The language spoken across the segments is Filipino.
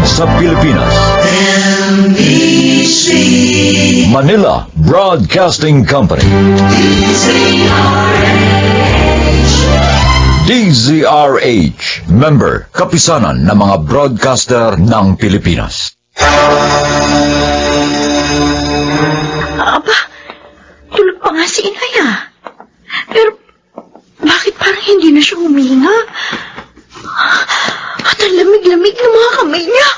sa Pilipinas. MBC Manila Broadcasting Company. DZRH, member, kapisanan ng mga broadcaster ng Pilipinas. Aba, tulog pa nga si Inay Pero, bakit parang hindi na siya huminga? At ang lamig-lamig ng mga kamay niya.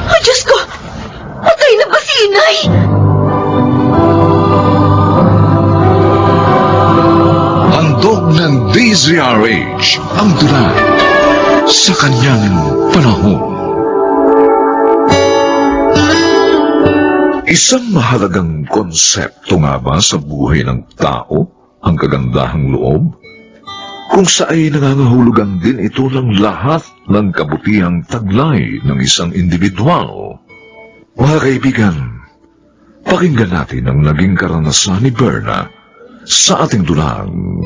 Oh, Diyos ko! Patay na ba si Inay? Handog ng DZRH ang dulang sa kanyang panahon. Isang mahalagang konsepto nga ba sa buhay ng tao ang kagandahang loob? Kung saan nangangahulugan din ito ng lahat ng kabutihang taglay ng isang individual. Mga kaibigan, pakinggan natin ang naging karanasan ni Berna sa ating dulang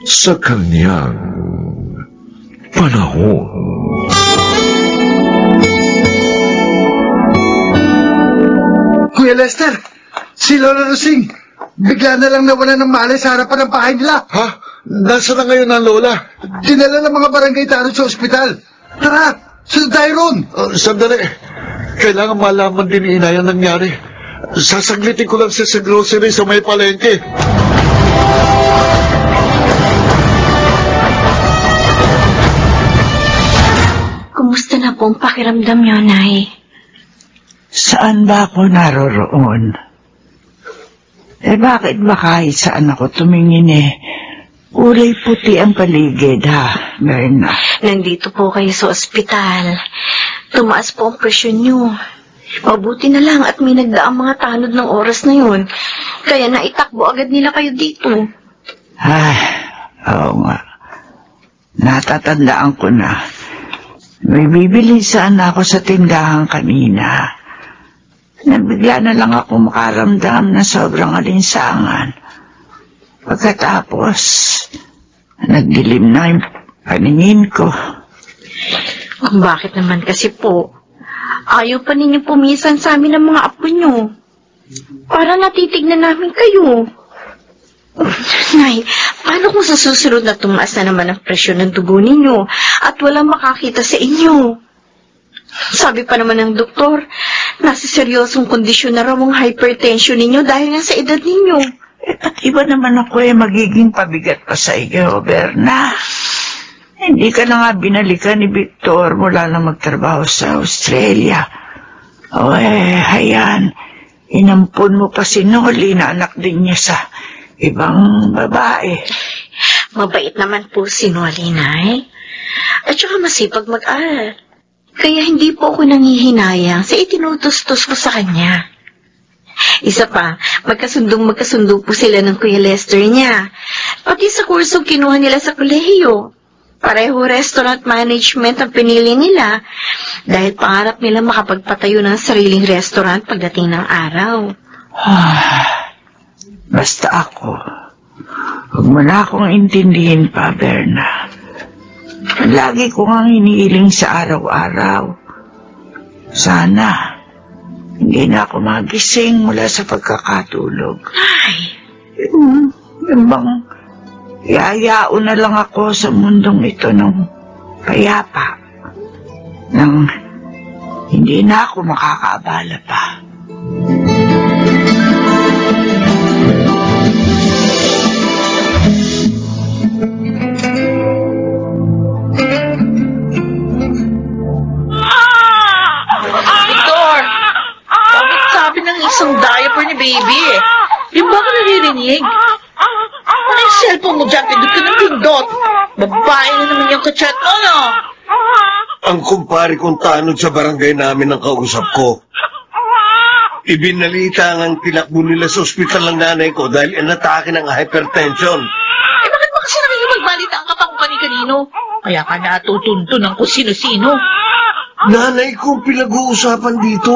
sa kanyang panahon. Kuya Lester, si Lola Rosing, bigla na lang nawala ng malay sa harapan ng bahay nila. Ha? Nasaan na ngayon ang lola? Dinala ng mga barangay tanod sa ospital. Tara, sunod tayo ron. Sandali. Kailangan malaman din ni Inay ang nangyari. Sasaglitin ko lang siya sa grocery sa may palengke. Kumusta na po ang pakiramdam niyo, Nay? Saan ba ako naroroon? Bakit ba kahit saan ako tumingin kulay puti ang paligid, ha, Berna? Nandito po kayo sa ospital. Tumaas po ang presyon niyo. Mabuti na lang at may nagdaang mga tanod ng oras na yun. Kaya naitakbo agad nila kayo dito. Oo nga. Natatandaan ko na. May bibili sana ako sa tindahan kanina. Nabigla na lang ako makaramdam na sobrang alinsangan. Pagkatapos, nagdilim na yung paningin ko. Kung bakit naman kasi po, ayaw pa ninyo pumisan sa amin ng mga apo nyo. Para natitignan namin kayo. Nay, paano kung sa susunod na tumaas na naman ang presyon ng dugo ninyo at walang makakita sa inyo? Sabi pa naman ng doktor, nasa seryosong kondisyon na raw ang hypertension ninyo dahil nga sa edad ninyo. At iba naman ako magiging pabigat pa sa iyo, Berna. Hindi ka na nga binalikan ni Victor mula na magtrabaho sa Australia. Hayan, inampun mo pa si Noli na anak din niya sa ibang babae. Mabait naman po si Noli, Nay. At saka masipag mag-aral. Kaya hindi po ako nangihinayang sa itinutustos ko sa kanya. Isa pa, magkasundo po sila ng Kuya Lester niya. Pati sa kursong kinuha nila sa kolehiyo. Pareho restaurant management ang pinili nila dahil pangarap nila makapagpatayo ng sariling restaurant pagdating ng araw. Basta ako, huwag mo na akong intindihin pa, Berna. Lagi ko nga hinihiling sa araw-araw. Sana hindi na ako magising mula sa pagkakatulog. Ay! Yung bang yayao na lang ako sa mundong ito ng payapa. Nang hindi na ako makakaabala pa. Isang diaper ni baby Yung ba ka naririnig? Ano yung cellphone mo dyan? Pindot ka ng pindot. Babae na naman yung kachat mo, no? Ang kumpare kong tanod sa barangay namin ang kausap ko. Ibinalita ang tinakbo nila sa ospital ng nanay ko dahil inatake ng hypertension. Bakit ba kasi nakikipagbalita ang kapang kani-kanino? Kaya ka natutuntunan kung sino-sino. Nanay ko pinag-uusapan dito.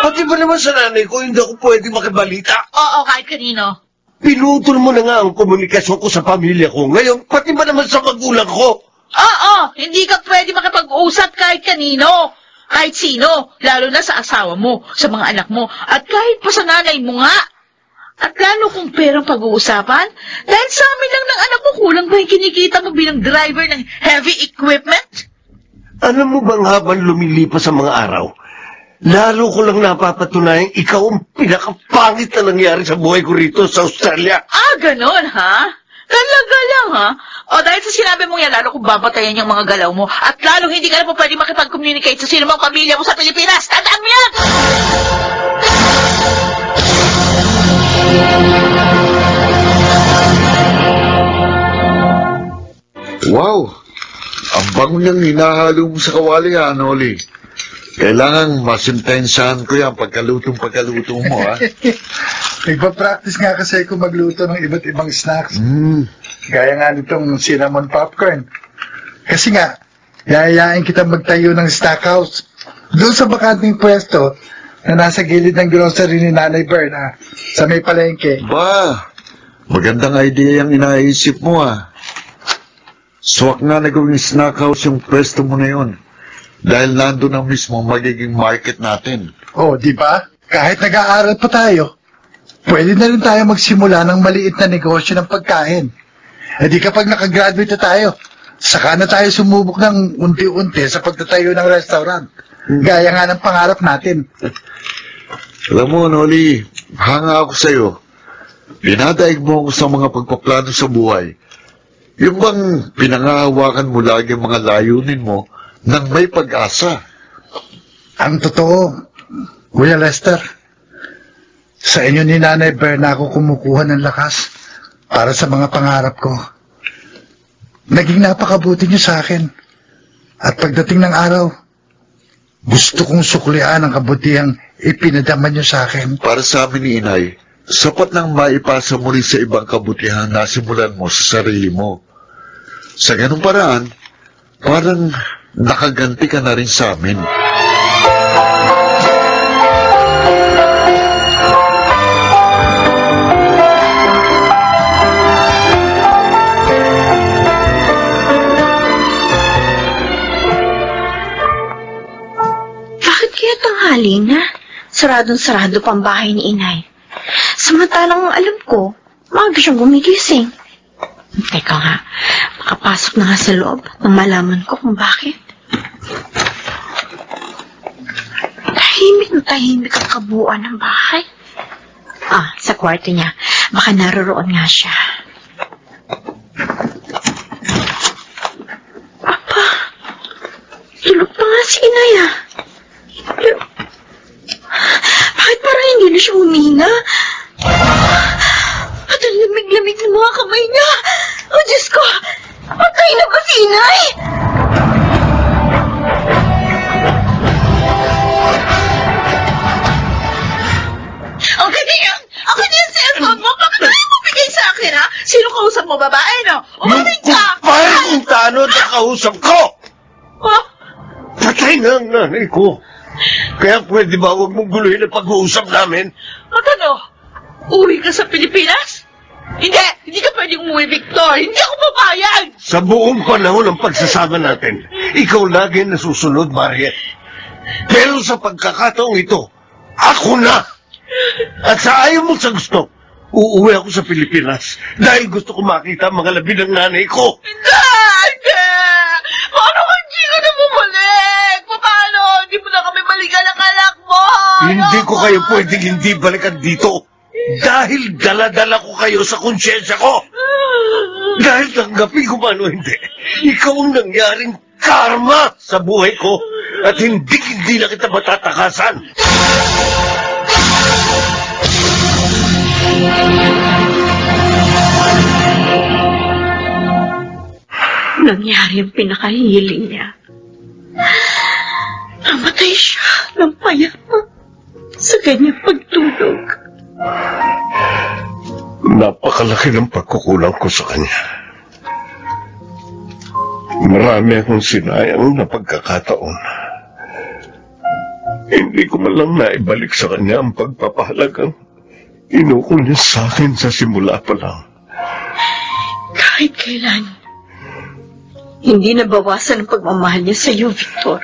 Pati ba naman sa nanay ko, hindi ako pwede makibalita? Oo, kahit kanino. Pinutol mo na nga ang komunikasyon ko sa pamilya ko. Ngayon, pati ba naman sa magulang ko? Oo, hindi ka pwede makipag-usap kahit kanino. Kahit sino, lalo na sa asawa mo, sa mga anak mo, at kahit pa sa nanay mo nga. At lalo kung perang pag-uusapan, dahil sa amin lang ng anak mo, kulang ba yung kinikita mo bilang driver ng heavy equipment? Alam mo bang habang lumilipas ang mga araw, lalo ko lang napapatunayang ikaw ang pinakapangit na nangyari sa buhay ko rito sa Australia. Ah, ganon, ha? Talaga lang, ha? O dahil sa sinabi mong yan, lalo kong babatayan yung mga galaw mo at lalong hindi ka na po pwede makipag-communicate sa sino mang pamilya mo sa Pilipinas. Tandaan mo yan! Wow! Ang bango niyang hinahalo mo sa kawali, ha, Noli. Kailangan masintensahan ko yan pagkaluto mo, ha? Nagpa-practice nga kasi ako magluto ng iba't ibang snacks. Gaya nga nitong cinnamon popcorn. Kasi nga, yayayain kita magtayo ng snack house. Doon sa bakanting pwesto na nasa gilid ng grocery ni Nanay Berna sa may palengke. Ba, magandang idea yung inaisip mo, ha? Swak nga na gawing snack house yung pwesto mo na yun. Dahil nandun ang mismo magiging market natin. Oh, di ba? Kahit nag-aaral pa tayo, pwede na rin tayo magsimula ng maliit na negosyo ng pagkain. E di kapag nakagraduate na tayo, saka na tayo sumubok ng unti-unti sa pagtatayo ng restaurant. Gaya nga ng pangarap natin. Alam mo, Noli, hanga ako sa'yo. Dinadaig mo ako sa mga pagpaplano sa buhay. Yung bang pinangahawakan mo lagi mga layunin mo nang may pag-asa. Ang totoo, Kuya Lester, sa inyo ni Nanay Berna ako kumukuha ng lakas para sa mga pangarap ko. Naging napakabuti niyo sa akin. At pagdating ng araw, gusto kong suklian ang kabutihang ipinadama niyo sa akin. Para sa amin ni Inay, sapat nang maipasa mo rin sa ibang kabutihan na simulan mo sa sarili mo. Sa ganung paraan, parang nakaganti ka na rin sa amin. Bakit kaya tanghali na? Saradong-sarado pang bahay ni Inay. Samantalang alam ko, maaga siyang gumigising. Teka nga, makapasok na nga sa loob nang malaman ko kung bakit. Tahimik ang kabuuan ng bahay. Ah, sa kwarto niya. Baka naroroon nga siya. Apa, tulog pa nga si Inay ah. Pero, bakit parang hindi na siya huminga? At ang lamig-lamig ng mga kamay niya. Oh, Diyos ko! Patay na ba si Inay? Ang kanya cellphone mo? Bakit ayaw mo bigay sa akin, ha? Sino kausap mo, babae, no? Umamin ka! Kumpare kung taano na kausap ko! Oh, Patay na ang nanay ko. Kaya pwede ba huwag mong guluhin ang pag-uusap namin? At ano? Uwi ka sa Pilipinas? Hindi ka pwedeng umuwi, Victor. Hindi ako papayag. Sa buong panahon ng pagsasama natin, ikaw lagi nasusunod, Mariette. Pero sa pagkakataong ito, ako na! At sa ayaw mo sa gusto, uuwi ako sa Pilipinas dahil gusto ko makita ang mga labi ng nanay ko. Hindi! Paano kung hindi ka na bumalik? Paano? Hindi mo na kami balikan ang anak mo. Hindi ko kayo pwedeng hindi balikan dito dahil dala-dala ko kayo sa konsyensya ko. Dahil tanggapin ko man o hindi, ikaw ang nangyaring karma sa buhay ko at hindi na kita matatakasan. nangyari ang pinakahiling niya. Namatay siya ng payapa sa kanyang pagtulog. Napakalaki ng pagkukulang ko sa kanya. Marami akong sinayang na pagkakataon. Hindi ko man lang naibalik sa kanya ang pagpapahalagang inukol niya sa akin sa simula pa lang. Kahit kailan, Hindi nabawasan ang pagmamahal niya sa iyo, Victor.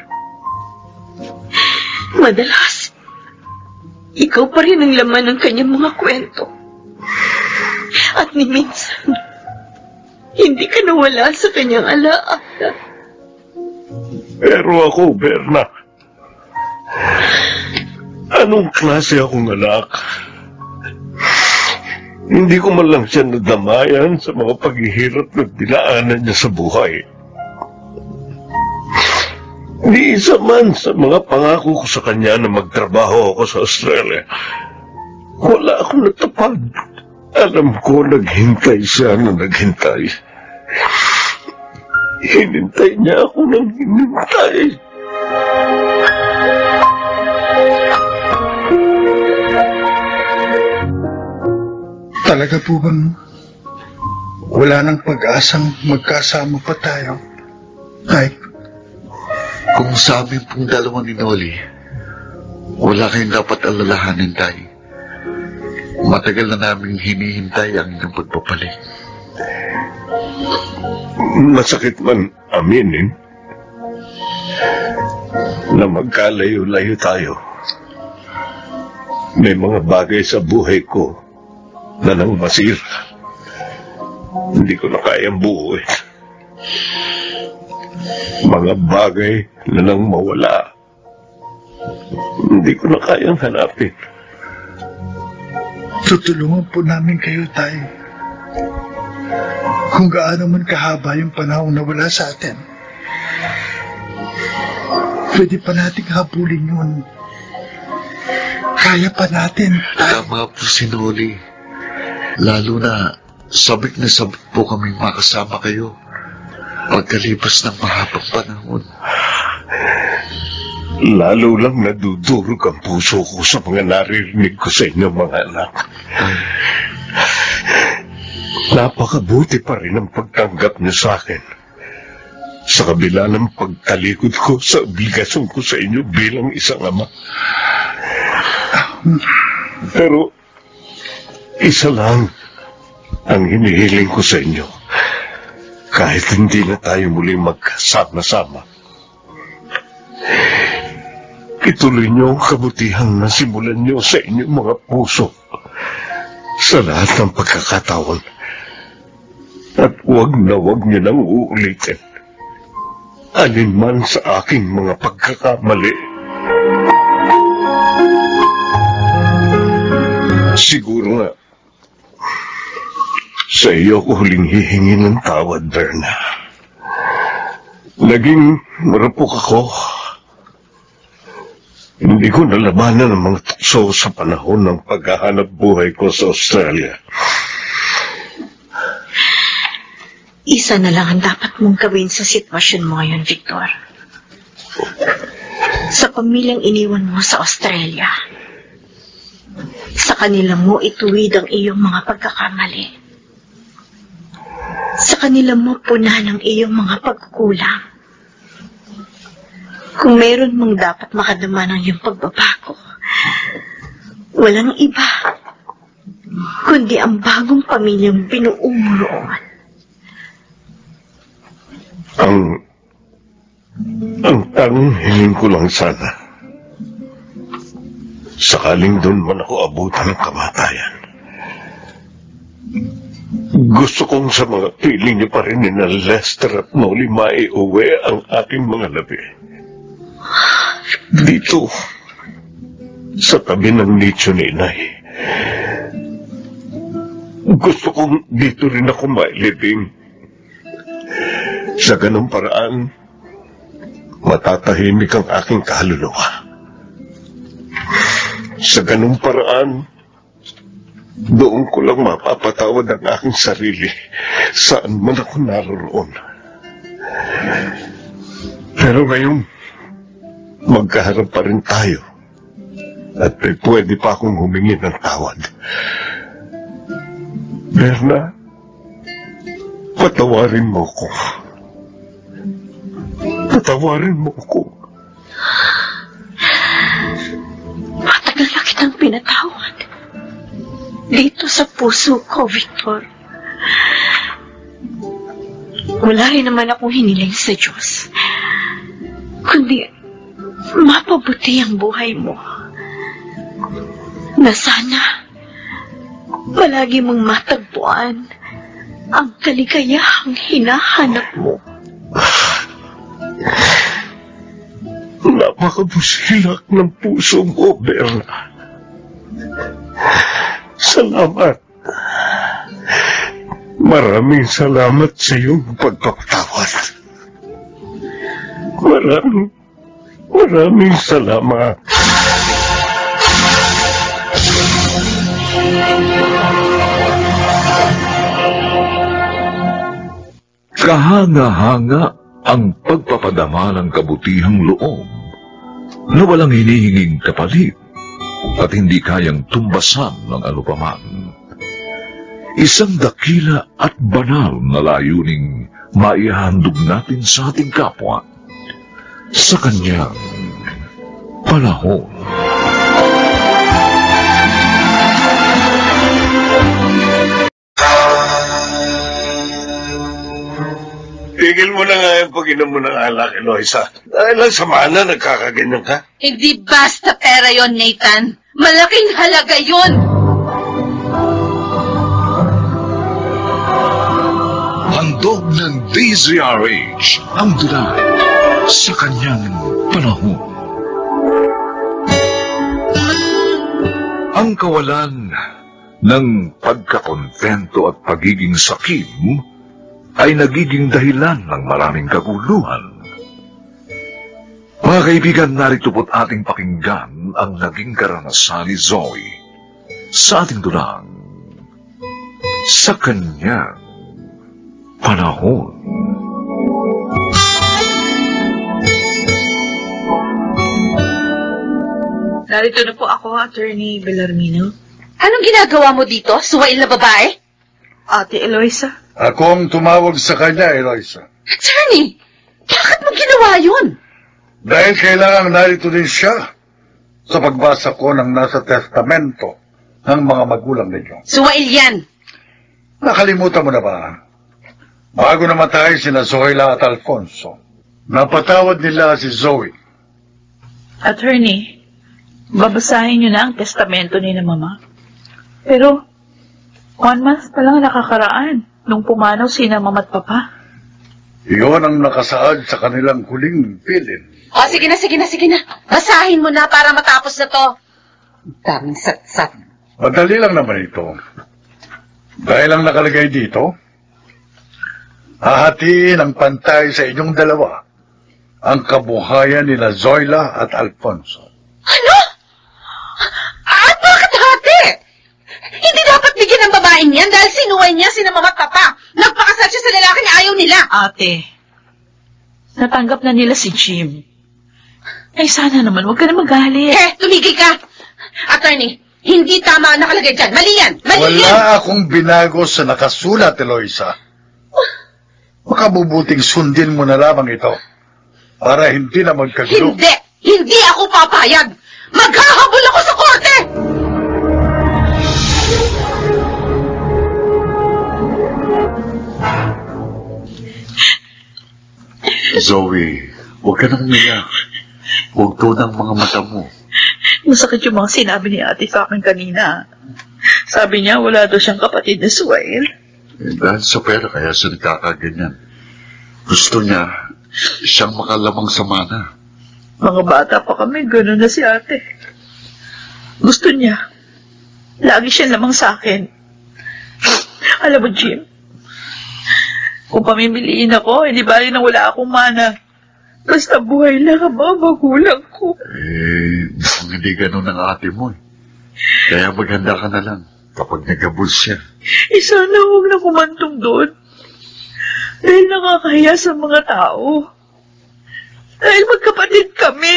Madalas, ikaw pa rin ang laman ng kanyang mga kwento. At ni minsan, hindi ka nawala sa kanyang alaala. Pero ako, Berna, anong klase akong anak? Hindi ko man lang siya nadamayan sa mga paghihirap na dinaanan niya sa buhay. Di isa man sa mga pangako ko sa kanya na magtrabaho ako sa Australia. Wala akong natupad. Alam ko naghintay siya na naghintay. Hinintay niya ako ng hinintay. Talaga po bang wala nang pag-asang magkasama pa tayo? Ay, Kung sa amin pong dalawa ni Noli, wala kayong dapat alalahanin, Tay. Matagal na namin hinihintay ang inyong pagpapalit. Masakit man aminin na magkalayo-layo tayo. May mga bagay sa buhay ko na nang masira. Hindi ko na kayang buuin. Mga bagay na nang mawala. Hindi ko na kayang hanapin. tutulungan po namin kayo, Tay. Kung gaano man kahaba yung panahon na wala sa atin, pwede pa nating habulin yun. Kaya pa natin, Tay. Tama po si Noli. Lalo na sabik na sabik po kaming makasama kayo pagkalipas ng mahabang panahon. Lalo lang nadudurog ang puso ko sa mga naririnig ko sa inyo, mga anak. Napakabuti pa rin ang pagtanggap niyo sa akin. Sa kabila ng pagtalikod ko sa obligasyon ko sa inyo bilang isang ama. Pero, isa lang ang hinihiling ko sa inyo. Kahit hindi na tayo muling magkasama-sama. Ituloy niyo ang kabutihang nasimulan niyo sa inyong mga puso sa lahat ng pagkakataon. At huwag na huwag niyo nang uulitin alinman sa aking mga pagkakamali. Siguro nga, sa iyo ko huling hihingi ng tawad, Berna. Naging marupok ako. Hindi ko nalabanan ang mga tukso sa panahon ng paghahanap buhay ko sa Australia. Isa na lang ang dapat mong gawin sa sitwasyon mo ngayon, Victor. Sa pamilyang iniwan mo sa Australia, sa kanila mo ituwid ang iyong mga pagkakamali. Sa kanila mo punan ang iyong mga pagkukulang. Kung meron mong dapat makadama ng iyong pagbabago, walang iba, kundi ang bagong pamilyang binuo mo roon. Ang tanging hiling ko lang sana, sakaling doon man ako abutan ng kamatayan. Gusto kong sa mga piling niyo pa rin ni na Lester at Noli maiuwi ang aking mga labi. Dito, sa tabi ng nicho ni Inay. Gusto kong dito rin ako mailibing. Sa ganung paraan, matatahimik ang aking kaluluwa. Sa ganung paraan, doon ko lang mapapatawad ang aking sarili saan man ako naroroon. Pero ngayon, magkaharap pa rin tayo at pwede pa akong humingi ng tawad. Berna, patawarin mo ko. Patawarin mo ko. Matagal na kitang pinatawad. Dito sa puso ko, Victor. Wala rin naman akong hiniling sa Diyos, kundi mapabuti ang buhay mo. Na sana palagi mong matagpuan ang kaligayahang hinahanap mo. Napakabusilak ng puso mo, Berna. Salamat. Maraming salamat sa iyong pagpapatawad. Maraming salamat. Kahanga-hanga ang pagpapadama ng kabutihang loob na walang hinihinging kapalit at hindi kayang tumbasan ng anupaman. Isang dakila at banal na layuning maihandog natin sa ating kapwa sa kanyang panahon. Tigil mo na nga yung pag-inom mo ng alak, Eloisa. Dahil lang sa mana, nagkakaganyan ka. Hindi basta pera yon, Nathan. Malaking halaga yon. Handog ng DZRH ang dula sa kanyang panahon. Ang kawalan ng pagkakontento at pagiging sakim ay nagiging dahilan ng maraming kaguluhan. Mga kaibigan, narito po't ating pakinggan ang naging karanasan ni Zoe sa ating dulang sa kanyang panahon. Narito na po ako, Attorney Bellarmino. Anong ginagawa mo dito, suwail na babae? Ate Eloisa. Ako ang tumawag sa kanya, Eloisa. Attorney, bakit mo ginawa yun? Dahil kailangan narito din siya sa pagbasa ko ng nasa testamento ng mga magulang ninyo. Suwail yan. Nakalimutan mo na ba? Bago namatay sina Zoila at Alfonso, napatawad nila si Zoe. Attorney, babasahin niyo na ang testamento ni na Mama. Pero, 1 month pa lang nakakaraan nung pumanaw sina Mama at Papa. Iyon ang nakasaad sa kanilang huling bilin. O, sige na. Basahin mo na para matapos na to. Daming satsat. Madali lang naman ito. Dahil ang nakalagay dito, hahatiin ang pantay sa inyong dalawa ang kabuhayan nila Zoila at Alfonso. Ano? At bakit hati? Hindi dapat bigyan ng babaeng yan dahil sinuway niya sina Mama at Papa. Nagpakasal siya sa lalaking ayaw nila. Ate, natanggap na nila si Jim. Ay, sana naman, huwag ka na magalit. Tumigil ka. Attorney, hindi tama ang nakalagay dyan. Mali yan. Wala akong binago sa nakasulat, Eloisa. Makabubuting sundin mo na lamang ito para hindi na magkagulo. Hindi ako papayag. Maghahabol ako sa korte. Zoe, huwag ka nang umiyak. Huwag tunang mga mata mo. Masakit yung mga sinabi ni ate sa akin kanina. Sabi niya, wala daw siyang kapatid na Suwail. Dahil sa pera kaya siya nagkakaganyan. Gusto niya siyang makalamang sa mana. Mga bata pa kami, gano'n na si ate. Gusto niya. Lagi siya lamang sa akin. Alam mo, Jim, kung pamimiliin ako, hindi bali nang wala akong mana. Basta buhay lang ang mga magulang ko. Mukhang hindi ganun ang ate mo eh. Kaya maghanda ka na lang kapag nagabul siya. Sana huwag na kumantong doon. Dahil nakakahiya sa mga tao. Dahil magkapatid kami.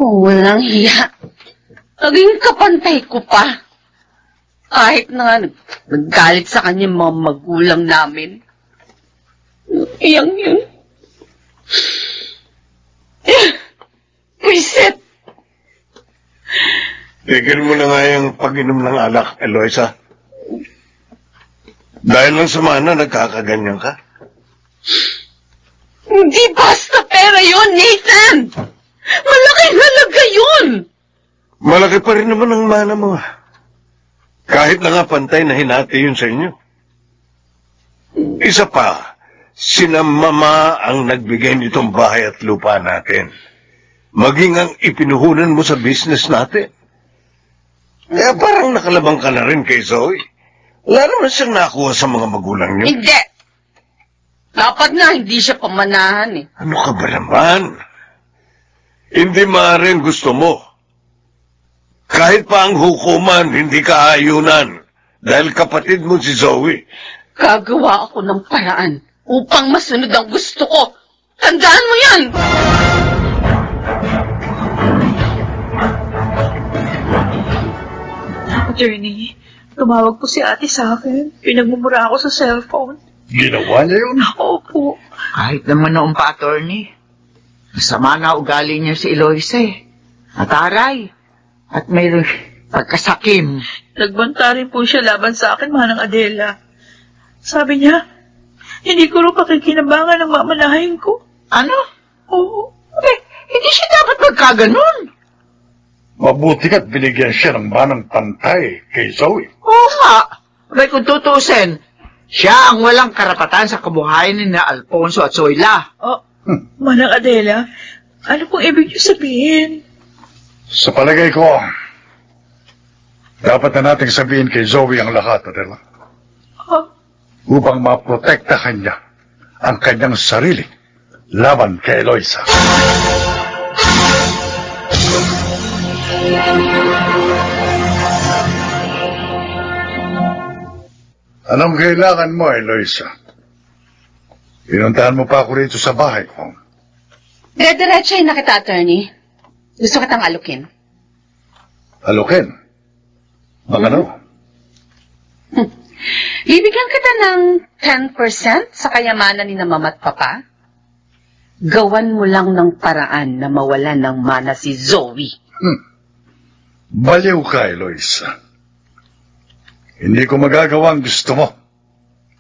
Walang hiya. Naging kapantay ko pa. Kahit na naggalit sa kanya mga magulang namin. Iyang yun. Pwisit! Tigil mo na nga yung pag-inom ng alak, Eloisa. Dahil lang sa mana, nagkakaganyan ka. Hindi basta pera yun, Nathan! Malaking halaga yun! Malaki pa rin naman ang mana mo. Kahit na nga pantay na hinati yun sa inyo. Isa pa, sina Mama ang nagbigay nitong bahay at lupa natin. Maging ang ipinuhunan mo sa business natin. Kaya parang nakalabang ka na rin kay Zoe. Wala naman siyang nakuha sa mga magulang niyo. Hindi! Dapat nga hindi siya pamanahan eh. Ano ka ba naman? Hindi maaaring gusto mo. Kahit pa ang hukuman, hindi ka ayunan. Dahil kapatid mo si Zoe. Gagawa ako ng paraan upang masunod ang gusto ko. Tandaan mo yan! Attorney, tumawag po si ate sa akin. Pinagmumura ako sa cellphone. Ginawa niya yun? Opo. Kahit naman noong pa, attorney. Masama na ugali niya si Eloisa eh. Ataray. At mayroong pagkasakim. Nagbanta rin po siya laban sa akin, Manang Adela. Sabi niya, hindi ko rin pakikinabangan ang mamanahin ko. Ano? Oo. Hindi siya dapat magkaganon. Mabuti ka't binigyan siya ng manang pantay kay Zoe. Oo nga. May kung tutusin, siya ang walang karapatan sa kabuhayan ni na Alfonso at Zoila. Oh, Manang Adela, ano pong ibig niyo sabihin? Sa palagay ko, dapat na nating sabihin kay Zoe ang lahat, Adela. Upang maprotektahan niya ang kanyang sarili laban kay Eloisa. Anong kailangan mo, Eloisa? Pinuntahan mo pa ako rito sa bahay ko. Diretsahin na kita, attorney. Gusto kitang alukin. Alukin? Ano? Bibigyan kita ng 10% sa kayamanan ni na mama at papa. Gawan mo lang ng paraan na mawalan ng mana si Zoe. Baliw ka, Eloisa. Hindi ko magagawa ang gusto mo.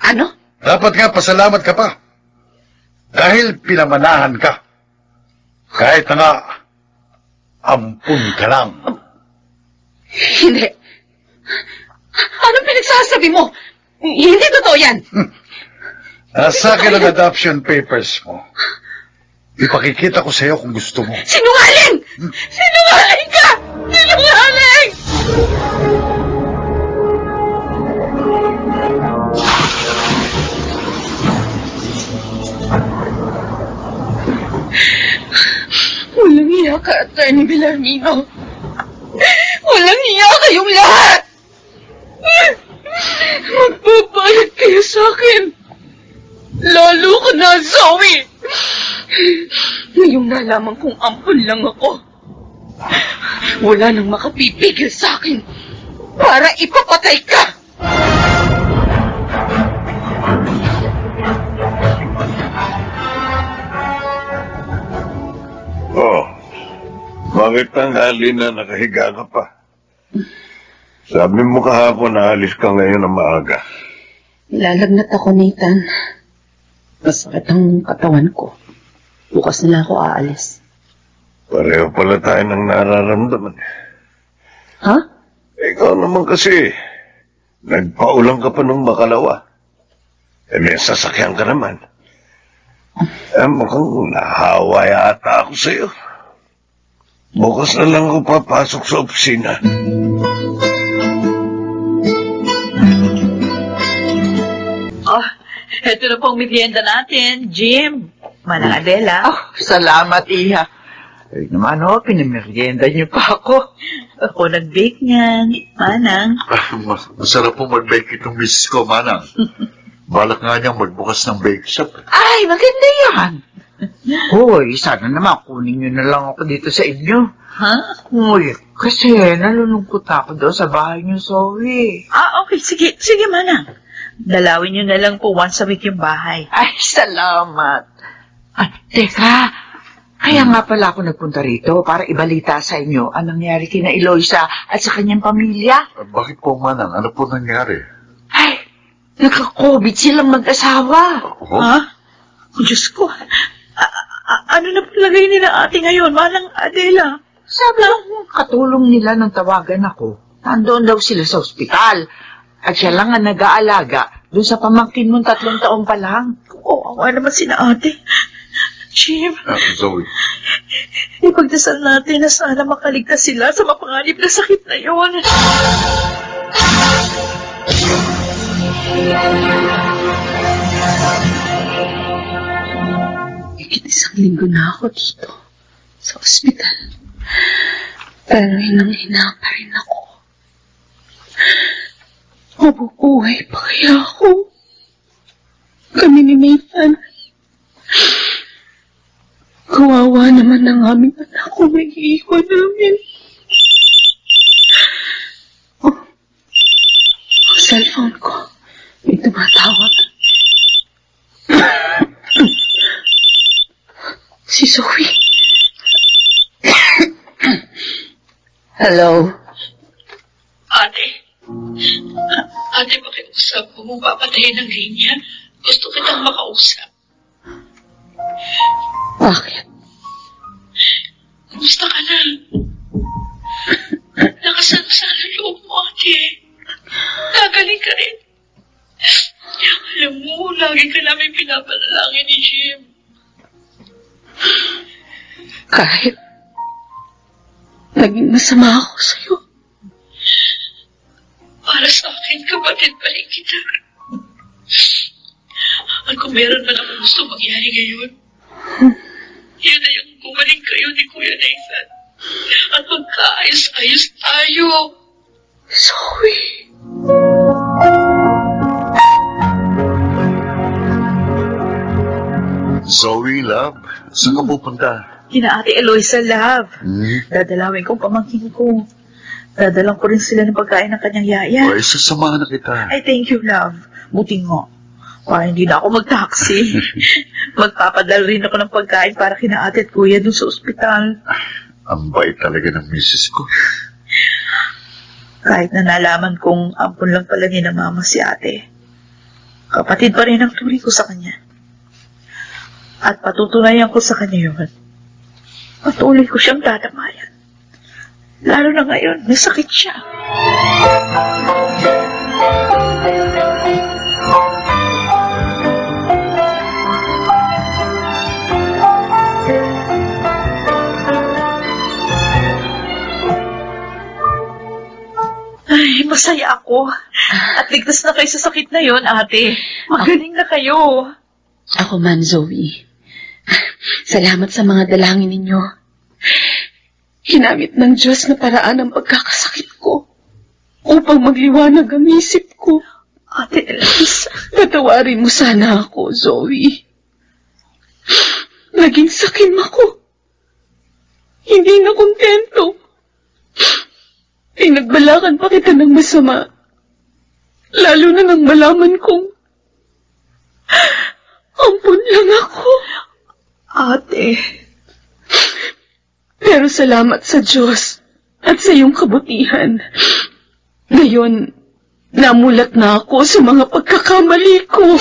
Ano? Dapat nga pasalamat ka pa. Dahil pinamanahan ka. Kahit na nga, ampun ka lang. Hindi. Anong pinagsasabi mo? Hindi totoo yan. Nasa akin ang adoption papers mo. Ipakikita ko sa'yo kung gusto mo. Sinungaling! Sinungaling ka! Sinungaling! Walang iya ka, Atty. Villarmino. Walang iya kayong lahat! Magbabayad kayo sa akin. Lalo ka na, Zoe! Ngayong nalaman kong ampun lang ako. Wala nang makapipigil sa akin para ipapatay ka! Oh, bakit tanghali na nakahiga ka pa? Sabi mo kahapon na alis ka ngayon na maaga. Lalagnat ako, Nathan. Masakit ang katawan ko. Bukas na lang ako aalis. Pareho pala tayo ng nararamdaman. Ha? Ikaw naman kasi, nagpaulang ka pa ng makalawa. May sasakyan ka naman. Mukhang nahawa yata ako sa'yo. Bukas na lang ako papasok sa opisina. Ito na pong merienda natin, Jim. Manang Adela. Salamat, Iha. Ay naman, pinamerienda niyo pa ako. Ako nag-bake niyan. Manang. Masarap po mag-bake itong miss ko, Manang. Balak nga niyang magbukas ng bake shop. Ay, maganda yan. Hoy, sana naman kunin nyo na lang ako dito sa inyo. Ha? Uy, kasi nalulungkot ako daw sa bahay niyo, Zoe. Okay. Sige, Manang. Dalawin nyo na lang po once a week yung bahay. Ay, salamat. Teka, kaya nga pala ako nagpunta rito para ibalita sa inyo ang nangyari kina Eloisa at sa kanyang pamilya. Bakit po, Manang? Ano po nangyari? Ay, nagka-COVID silang mag-asawa. Oh? Ha? Diyos ko. Ano na palagay nila ate ngayon, Manang Adela? Sabi ng katulong nila nung tawagan ako, nandoon daw sila sa ospital. At siya lang ang nag-aalaga doon sa pamangkin mong 3 taon pa lang. Awa naman sina ate. Jim, Zoe. ipagdasal natin na sana makaligtas sila sa mapanganib na sakit na yun. Higit 1 linggo na ako dito, sa ospital. Pero hinang-hina pa rin ako. Mabubuhay pa kaya ako? Kami ni Nathan. Kawawa naman ang aming anak kung nag-iiwan namin. Ang cellphone ko, may tumatawag. Si Zoe. Hello? Ate, pakiusap mo, papatayin ng linya. Gusto kitang makausap. Bakit? Kumusta ka na? Nakasano-sana loob mo, ate. Gagaling ka rin. Alam mo, lagi ka namin pinapanalangin ni Jim. Kahit naging masama ako sa'yo. Para sa akin, kapatid pa rin kita. At kung meron man akong gusto mangyari ngayon, yan ay ang gumaling kayo ni Kuya Nathan. At magkaayos-ayos tayo. Zoe. Zoe, love. Saan ka pupunta? Kina Ate Eloisa, love. Dadalawin kong pamangkin ko. Dadalang ko rin sila ng pagkain ng kanyang yaya. Ay, sasamahan na kita. Ay, thank you, love. Buti nga. Para hindi na ako mag-taxi. Magpapadala rin ako ng pagkain para kina ate at kuya dun sa ospital. Ang bait talaga ng misis ko. Kahit na nalaman kong ampun lang pala ni na mama si ate, kapatid pa rin ang turing ko sa kanya. At patutunayan ko sa kanya yun. Patuloy ko siyang tatamayan. Lalo na ngayon, nasakit siya. Ay, masaya ako. At ligtas na kayo sa sakit na yon, ate. Magaling na kayo. Ako man, Zoe. Salamat sa mga dalangin ninyo. Hinamit ng Diyos na paraan ang pagkakasakit ko upang magliwanag ang isip ko. Ate Elisa. Patawarin mo sana ako, Zoe. Naging sakim ako. Hindi na kontento. Pinagbalakan pa kita ng masama. Lalo na nang malaman kong ampun lang ako. Ate. Pero salamat sa Diyos at sa iyong kabutihan. Ngayon, namulat na ako sa mga pagkakamali ko.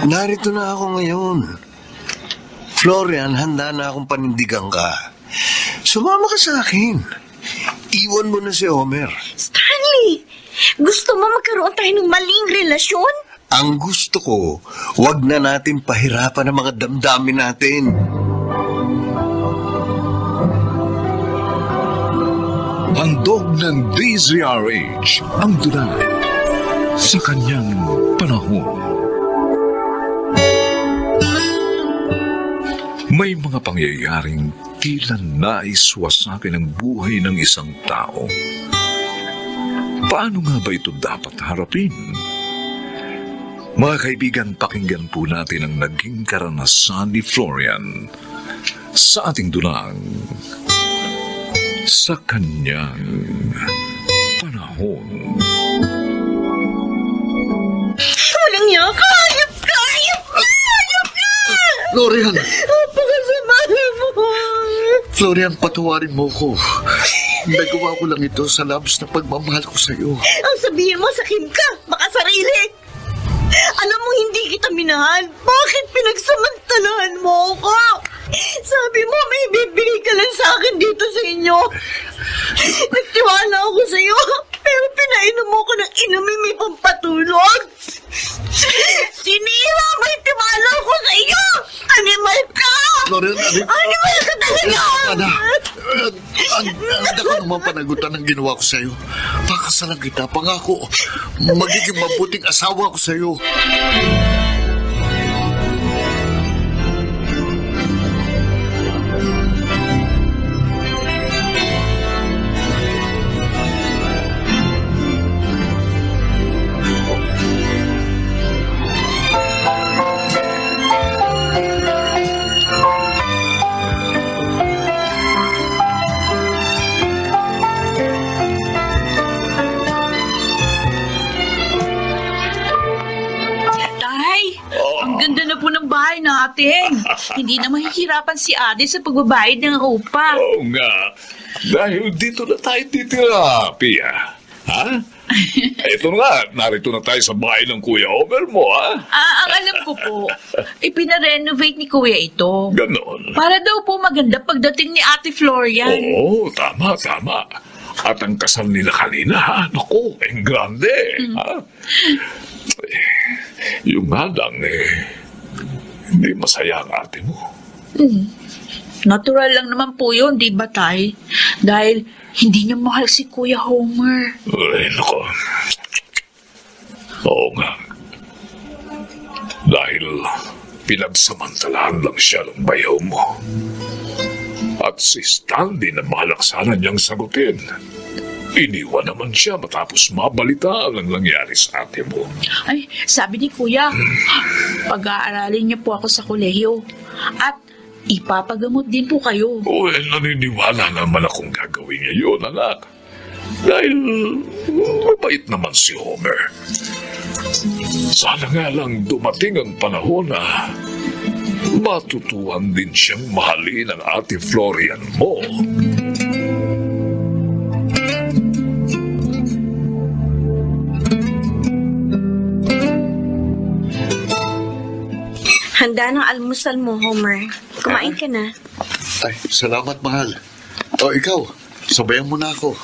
Narito na ako ngayon. Florian, handa na akong panindigan ka. Sumama ka sa akin. Iwan mo na si Homer. Stanley, gusto mo magkaroon tayo ng maling relasyon? Ang gusto ko, wag na natin pahirapan ang mga damdamin natin. Handog ng DZRH ang dulang sa kanyang panahon. May mga pangyayaring tila nais wasakin ang buhay ng isang tao. Paano nga ba ito dapat harapin? Mga kaibigan, pakinggan po natin ang naging karanasan ni Florian sa ating dulang sa kanyang panahon. Walang niya, hayop ka! Hayop ka! Hayop ka! Florian! Napakasama mo! Florian, patawarin mo ko. Nagawa ko lang ito sa labis na pagmamahal ko sa iyo. Ang sabihin mo, sakim ka! Makasarili! Alam mo, hindi kita minahal. Bakit pinagsamantalahan mo ako? Sabi mo, may bibigay ka lang sa akin dito sa inyo. Nagtiwala ako sa iyo, pero pinainom mo ko ng inumin may pampatulog. Sinira mo yung tiwala ko sa iyo! Animal ka! Florian, Animal ka talaga! Handa ko naman panagutan ng ginawa ko sa iyo. Pakasalan kita, pangako. Magiging mabuting asawa ko sa iyo. Natin. Hindi na mahihirapan si Ate sa pagbabayad ng upa. Oo nga. Dahil dito na tayo titira, Pia. Ha? Ito nga, narito na tayo sa bahay ng Kuya Homer mo, ha? Ang alam ko po, ipinarenovate ni Kuya ito. Ganon. Para daw po maganda pagdating ni Ate Florian. Oo, tama. At ang kasal nila kanina, ha? Naku, ang grande, ha? Yung nga lang, hindi masaya ang ate mo. Natural lang naman po yun, di ba, Tay? Dahil hindi niya mahal si Kuya Homer. Ay, naku. Oo nga. Dahil pinagsamantalahan lang siya ng bayaw mo. At si Stanley na malaksanan niyang sagutin. Iniwan naman siya matapos mabalitaan ang nangyari sa ate mo. Ay, sabi ni Kuya, pag-aaralin niya po ako sa kolehiyo. At ipapagamot din po kayo. Naniniwala naman akong gagawin niya yun, anak. Dahil mabait naman si Homer. Sana nga lang dumating ang panahon na matutuhan din siyang mahalin ang ate Florian mo. Handa ng almusal mo, Homer. Kumain ka na. Ay, salamat, mahal. O, ikaw, sabayan mo na ako.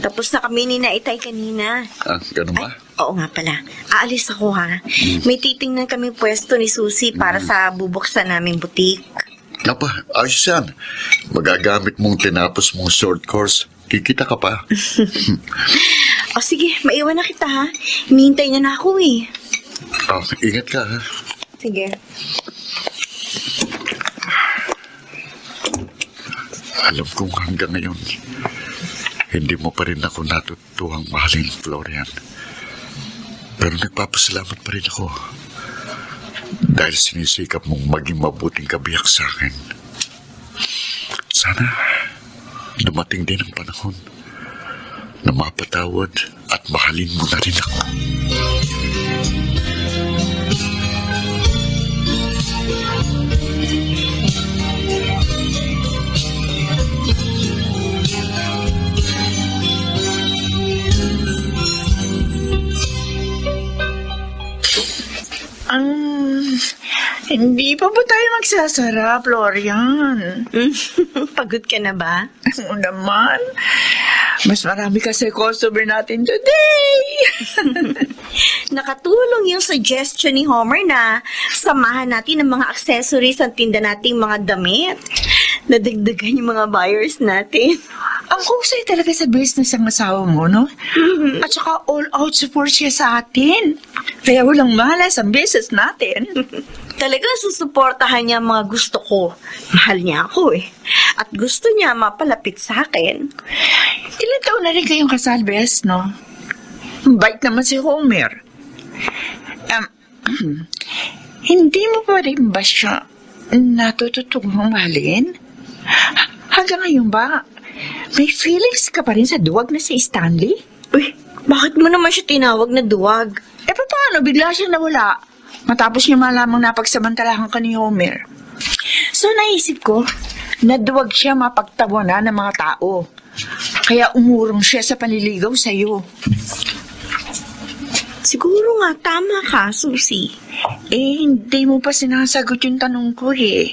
Tapos na kami ni Naitay kanina. Ganun ba? Oo nga pala. Aalis ako, ha? May titingnan kami pwesto ni Susie para sa bubuksan naming butik. Napa, ayos yan. Magagamit mong tinapos mong short course. Kikita ka pa. O sige, maiwan na kita, ha? Hinihintay niya na ako, eh. Ingat ka, ha? Sige. Alam kong hanggang ngayon, hindi mo pa rin ako natutuhang mahalin, Florian. Pero nagpapasalamat pa rin ako. Dahil sinisikap mong maging mabuting kabiyak sa akin. Sana dumating din ang panahon na mapatawad at mahalin mo na rin ako. Hindi pa ba tayo magsasara, Florian? Pagod ka na ba? Oo naman. Mas marami kasi customer natin today. Nakatulong yung suggestion ni Homer na samahan natin ng mga accessories ang tinda nating mga damit. Nadagdagan yung mga buyers natin. Ang husay talaga sa business ang asawa mo, no? Mm-hmm. At saka all-out support siya sa atin. Kaya walang malas ang business natin. Talagang susuportahan niya ang mga gusto ko. Mahal niya ako eh. At gusto niya mapalapit sa akin. Ilan taon na rin kayong kasal, Bes, no? Bait naman si Homer. Hindi mo pa rin ba siya natututong mahalin? Hanggang ngayon ba, may feelings ka pa rin sa duwag na si Stanley? Uy, bakit mo naman siya tinawag na duwag? Paano? Bigla siya nawala. Matapos niya malamang napagsamantalahan ka ni Homer. So naisip ko, naduwag siya mapagtawanan ng mga tao. Kaya umurong siya sa panliligaw sa'yo. Siguro nga, tama ka, Susie. Hindi mo pa sinasagot yung tanong ko eh.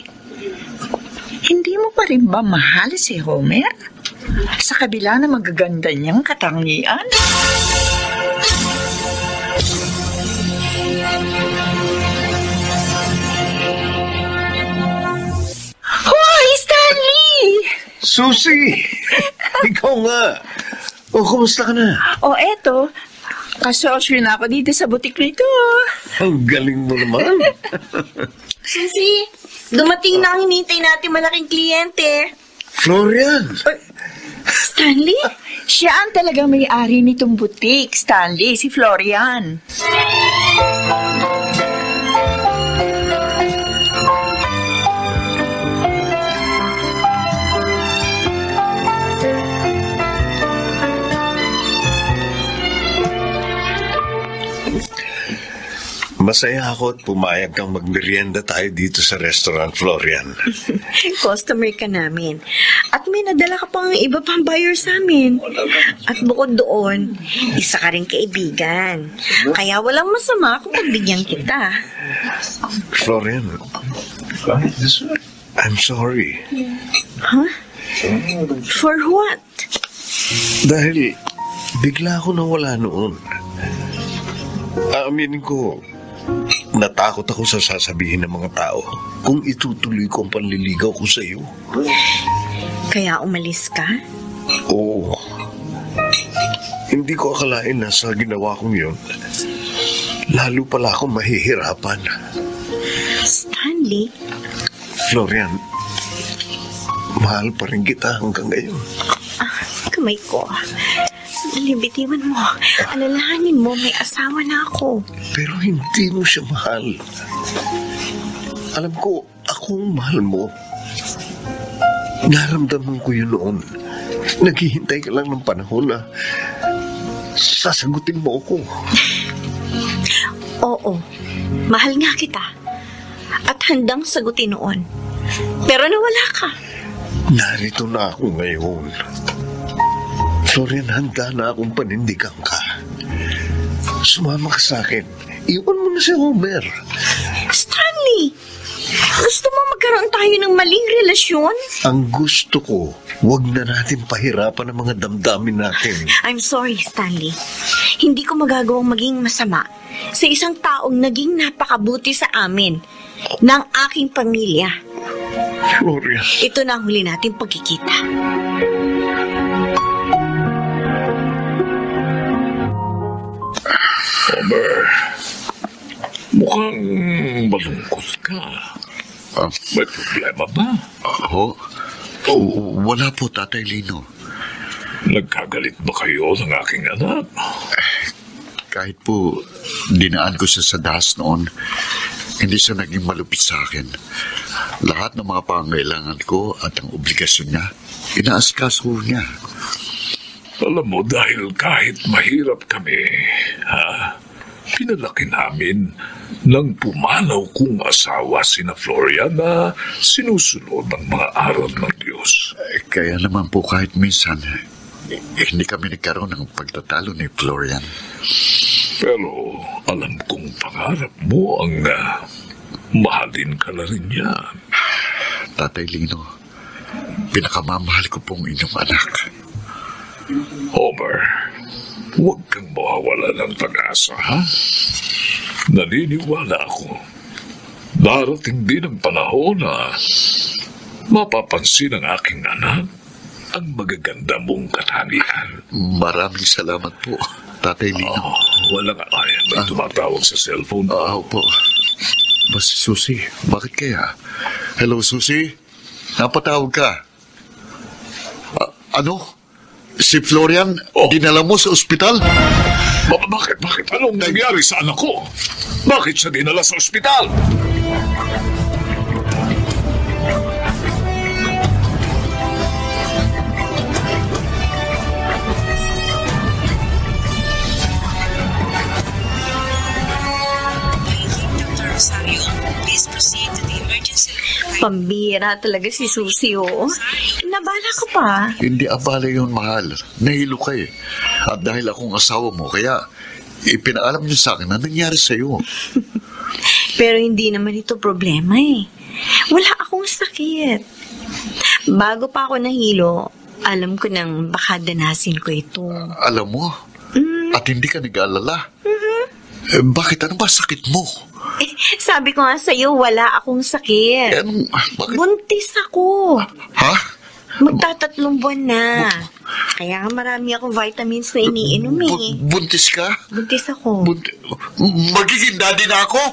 Hindi mo pa rin ba mahal si Homer? Sa kabila na magaganda niyang katangian? Hoy, Stanley! Susie! Ikaw nga! Kumusta ka na? Eto. Kasosyo na ako dito sa butik nito. Ang galing mo naman. Susie, dumating na ang hinintay natin malaking kliyente. Florian! Stanley? Siya ang talagang may-ari nitong butik, Stanley, si Florian. Masaya ako at pumayag kang magmerienda tayo dito sa restaurant, Florian. Customer ka namin. At may nadala ka pang iba pang buyer sa amin. At bukod doon, isa ka rin kaibigan. Kaya walang masama kung pagbigyan kita. Florian, I'm sorry. Huh? For what? Dahil bigla ako nawala noon. Aminin ko, natakot ako sa sasabihin ng mga tao kung itutuloy ko ang panliligaw ko sa iyo. Kaya umalis ka? Oo. Hindi ko akalain na sa ginawa kong yun, lalo pala akong mahihirapan. Stanley? Florian, mahal pa rin kita hanggang ngayon. Kamay ko. Bitiwan mo. Alalahanin mo, may asawa na ako. Pero hindi mo siya mahal. Alam ko, ako ang mahal mo. Naramdaman ko yun noon. Naghihintay ka lang ng panahon na sasagutin mo ako. Oo, mahal nga kita. At handang sagutin noon. Pero nawala ka. Narito na ako ngayon. Florian, handa na akong panindigan ka. Sumama ka sa akin. Iwan mo na si Homer. Stanley! Gusto mo magkaroon tayo ng maling relasyon? Ang gusto ko, huwag na natin pahirapan ang mga damdamin natin. I'm sorry, Stanley. Hindi ko magagawang maging masama sa isang taong naging napakabuti sa amin, ng aking pamilya. Florian. Ito na ang huli nating pagkikita. Homer, mukhang malungkot ka. May problema ba? Wala po, Tatay Lino. Nagkagalit ba kayo ng aking anak? Kahit po dinaan ko siya sa dahas noon, hindi siya naging malupit sa akin. Lahat ng mga pangailangan ko at ang obligasyon niya, inaasikaso niya. Alam mo, dahil kahit mahirap kami, pinalaki namin ng pumanaw kong asawa sina Florian na sinusunod ang mga aral ng Diyos. Kaya naman po kahit minsan, hindi kami nagkaroon ng pagtatalo ni Florian. Pero alam kong pangarap mo ang mahalin ka na rin niya. Tatay Lino, pinakamamahal ko pong inyong anak. Homer, huwag kang mawawala ng pag-asa, ha? Naniniwala ako. Darating din ang panahon na mapapansin ng aking anak ang magaganda mong katangian. Maraming salamat po, Tatay Lino. Walang may tumatawag sa cellphone. Opo. Bas, Susi, bakit kaya? Hello, Susi? Napatawag ka? Ano? Si Florian, dinala mo sa ospital? Bakit? Anong nangyari sa anak ko? Bakit siya dinala sa ospital? Pambira talaga si Susi, oh. Nabala ka pa. Hindi abala yun, mahal. Nahilo ka eh. At dahil akong asawa mo, kaya ipinaalam niyo sa akin na nangyari sa'yo. Pero hindi naman ito problema eh. Wala akong sakit. Bago pa ako nahilo, alam ko nang baka danasin ko ito. Alam mo? At hindi ka nag-aalala? Bakit? Ano ba sakit mo? Sabi ko nga sa'yo, wala akong sakit. Bakit? Buntis ako. Ha? Magtatatlong buwan na. Kaya marami akong vitamins na iniinom eh. Buntis ka? Buntis ako. Magiging daddy na ako?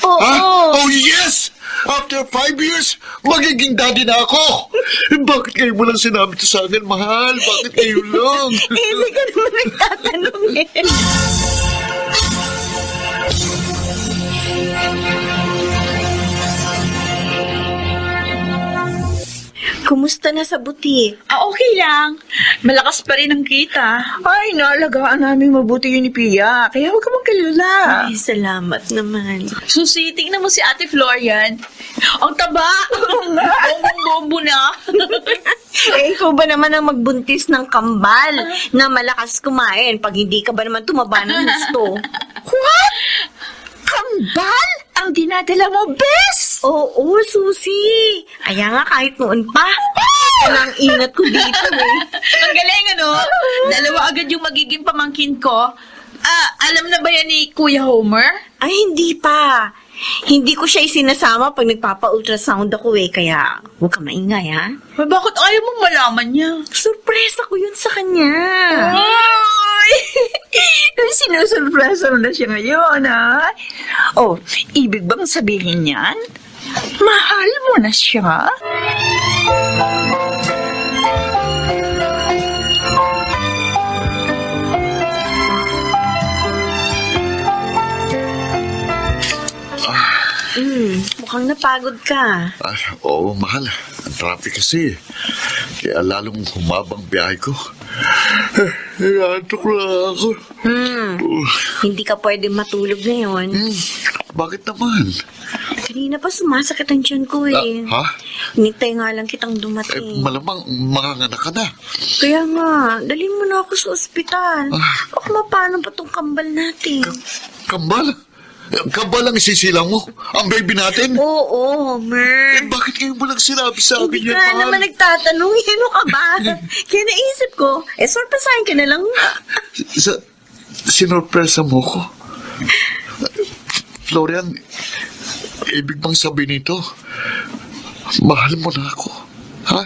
Oo. Ha? Oh yes! After 5 years, magiging daddy na ako! Bakit kayo mo lang sinabi ito sa akin, mahal? Bakit kayo lang? Hindi ka naman nagtatanong eh. Kumusta na sa butik? Okay lang. Malakas pa rin ang kita. Ay, naalagaan namin mabuti yun ni Pia. Kaya huwag ka magkalala. Ay, salamat naman. Susi, tingnan mo si Ate Florian. Ang taba! Bombong-bombo na. Ikaw ba naman ang magbuntis ng kambal na malakas kumain pag hindi ka ba naman tumaba ng gusto? What? Kambal? Ang dinadala mo, bes? Oo, Susi. Kaya nga kahit noon pa, ang ingat ko dito eh. Ang galing, ano? Dalawa agad yung magiging pamangkin ko. Alam na ba yan ni Kuya Homer? Ay, hindi pa. Hindi ko siya isinasama pag nagpapa-ultrasound ako eh, kaya huwag ka maingay, ha? Ay, bakit ayaw mong malaman niya? Surpresa ko yun sa kanya. Ay! Sinusurpresa mo na siya ngayon, ha? Oh, ibig bang sabihin yan? Mahal mo na siya? Mukhang napagod ka. Oo, mahal. Ang traffic kasi. Kaya lalong humabang biyahe ko. Antok na ako. Hindi ka pwede matulog ngayon. Bakit naman? Kanina pa sumasakit ang tiyan ko eh. Ha? Hinintay nga lang kitang dumating. Malamang manganganak ka na. Kaya nga, dalhin mo na ako sa ospital. Baka mapano pa tong kambal natin. Kambal? Kambal ang isisilang mo? Ang baby natin? Oo, Homer. Bakit kayo mo lang sinabi sa akin Hindi yan, ka mahal? naman nagtatanong, ano ka ba? Kaya naisip ko, surpresahin ka na lang. Sinorpresa mo ko? Florian, ibig bang sabihin nito? Mahal mo na ako. Ha?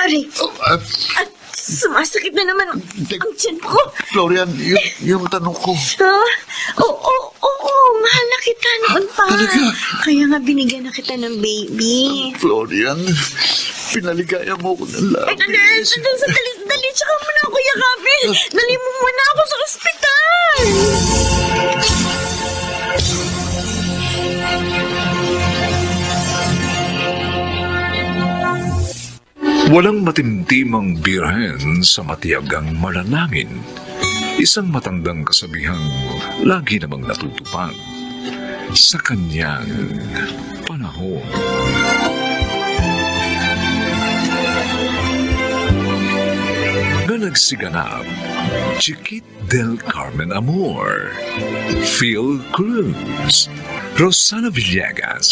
Ari, at sumasakit na naman ang tiyan ko. Florian, yung tanong ko. Oo, mahal na kita noon pa. Talaga? Kaya nga binigyan na kita ng baby. Florian, pinaligaya mo ko ng Ay, labis. dali, tsaka mo na ako yakapin. Dali mo muna ako sa ospital. Walang matimtimang birhen sa matiyagang malalangin. Isang matandang kasabihang lagi namang natutupad sa kanyang panahon. Na nagsiganap, Chiquit del Carmen Amor, Phil Cruz, Rosana Villegas,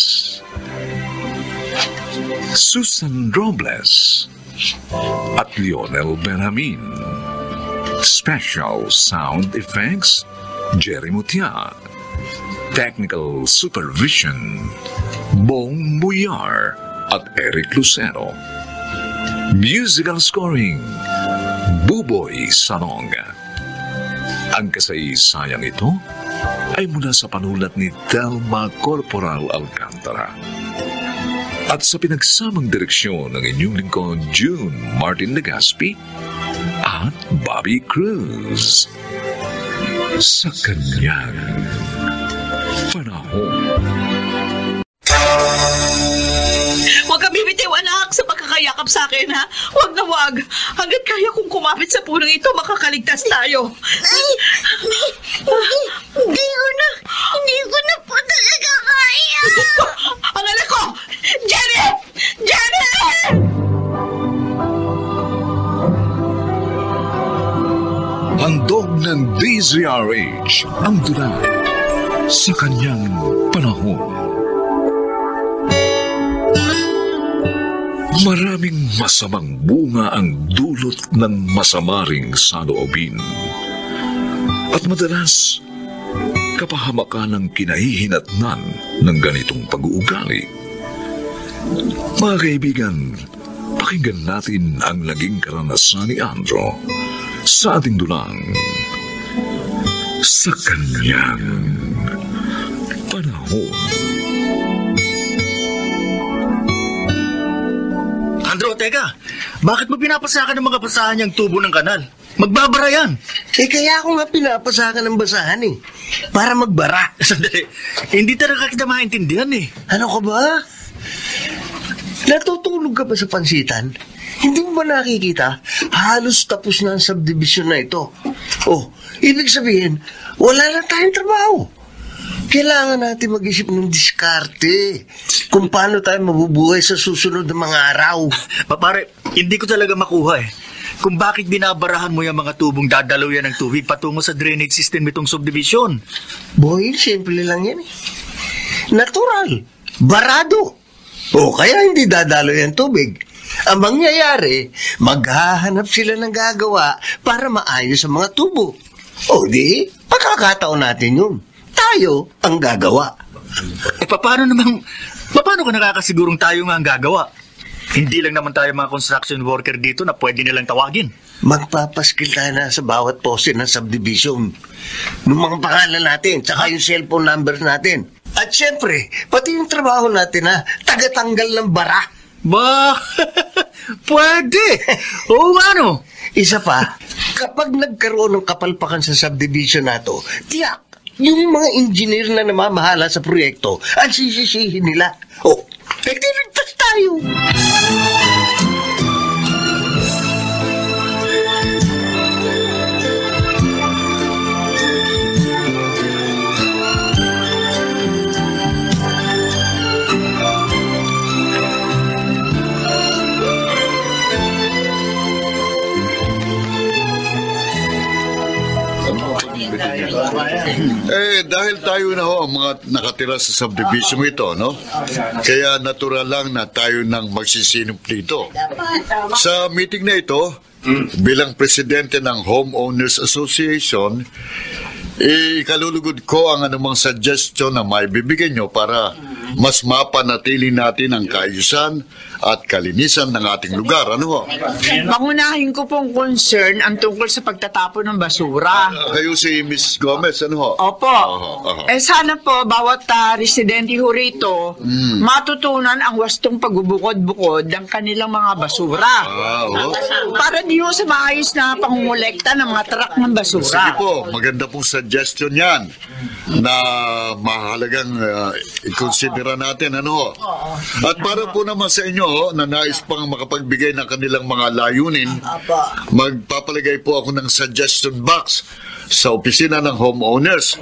Susan Robles, at Lionel Benjamin. Special sound effects, Jerry Mutia. Technical supervision, Bong Muyar at Eric Lucero. Musical scoring, Buboy Salonga. Ang kasaysayang ito ay mula sa panulat ni Telma Corporal Alcantara. At sa pinagsamang direksyon ng inyong lingkod June Martin Legaspi at Bobby Cruz. Sa kanyang panahon. Huwag ka bibitiw, anak, sa pagkakayakap sa akin, ha? Huwag na huwag. Hanggat kaya kong kumapit sa punong ito, makakaligtas tayo. Hindi ko na po talaga kaya. Ang anak ko! Jenny! Jenny! Handog ng DZRH ang dula sa kanyang panahon. Maraming masamang bunga ang dulot ng masamaring saloobin. At madalas, kapahamakan ang kinahihinatnan ng ganitong pag-uugali. Mga kaibigan, pakinggan natin ang naging karanasan ni Andrew sa ating dulang sa kanyang panahon. Andrew, teka. Bakit mo pinapasakan ng mga basahan niyang tubo ng kanal? Magbabara yan. Kaya ako nga pinapasakan ng basahan para magbara. Sandali, hindi talaga kita maintindihan Ano ka ba? Natutulog ka ba sa pansitan? Hindi mo ba nakikita? Halos tapos na ang subdivision na ito. Ibig sabihin, wala na tayong trabaho. Kailangan natin mag-isip ng diskarte kung paano tayo mabubuhay sa susunod na mga araw. Pare, hindi ko talaga makuha kung bakit binabarahan mo yung mga tubong dadalaw yan ng tubig patungo sa drainage system itong subdivision. Boy, simple lang yan Natural. Barado. Kaya hindi dadalaw yung tubig. Ang mangyayari, maghahanap sila ng gagawa para maayos ang mga tubo. Di, pagkakataon natin yun. Tayo ang gagawa. Paano ka nakakasigurong tayo nga ang gagawa? Hindi lang naman tayo mga construction worker dito na pwede nilang tawagin. Magpapaskil tayo na sa bawat poste ng subdivision. Ng mga pangalan natin, tsaka yung cellphone numbers natin. At syempre, pati yung trabaho natin tagatanggal ng bara. Pwede! Oo, ano? Isa pa, kapag nagkaroon ng kapalpakan sa subdivision nato, tiyak, yung mga engineer na namamahala sa proyekto, ang sisisihin nila. Nagtiligtas tayo. Dahil tayo na ang mga nakatira sa subdivision ito, no? Kaya natural lang na tayo nang magsisinop dito. Sa meeting na ito, bilang presidente ng Homeowners Association, ikalulugod ko ang anumang suggestion na maibibigay nyo para mas mapanatili natin ang kaayusan at kalinisan ng ating lugar. Ano? Pangunahin ko pong concern ang tungkol sa pagtatapon ng basura. Kayo si Miss Gomez, ano? Opo. Sana po, bawat residente ho rito, matutunan ang wastong pagbubukod-bukod ng kanilang mga basura. Para di ho sa maayos na pangungulekta ng mga truck ng basura. Sige po, maganda pong suggestion yan na mahalagang i-considera natin. Ano? At para po naman sa inyo, na nais pang makapagbigay ng kanilang mga layunin, magpapalagay po ako ng suggestion box sa opisina ng homeowners.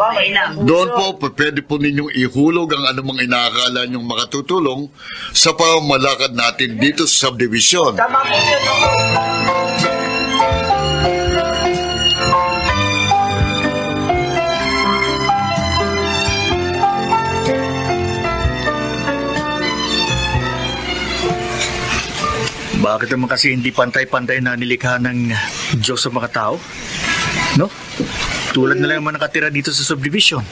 Doon po, pwede po ninyong ihulog ang anumang inaakala nyong makatutulong sa pamamalakad natin dito sa subdivision. Bakit naman kasi hindi pantay-pantay na nilikha ng Diyos sa mga tao? No? Tulad na lang mga nakatira dito sa subdivision.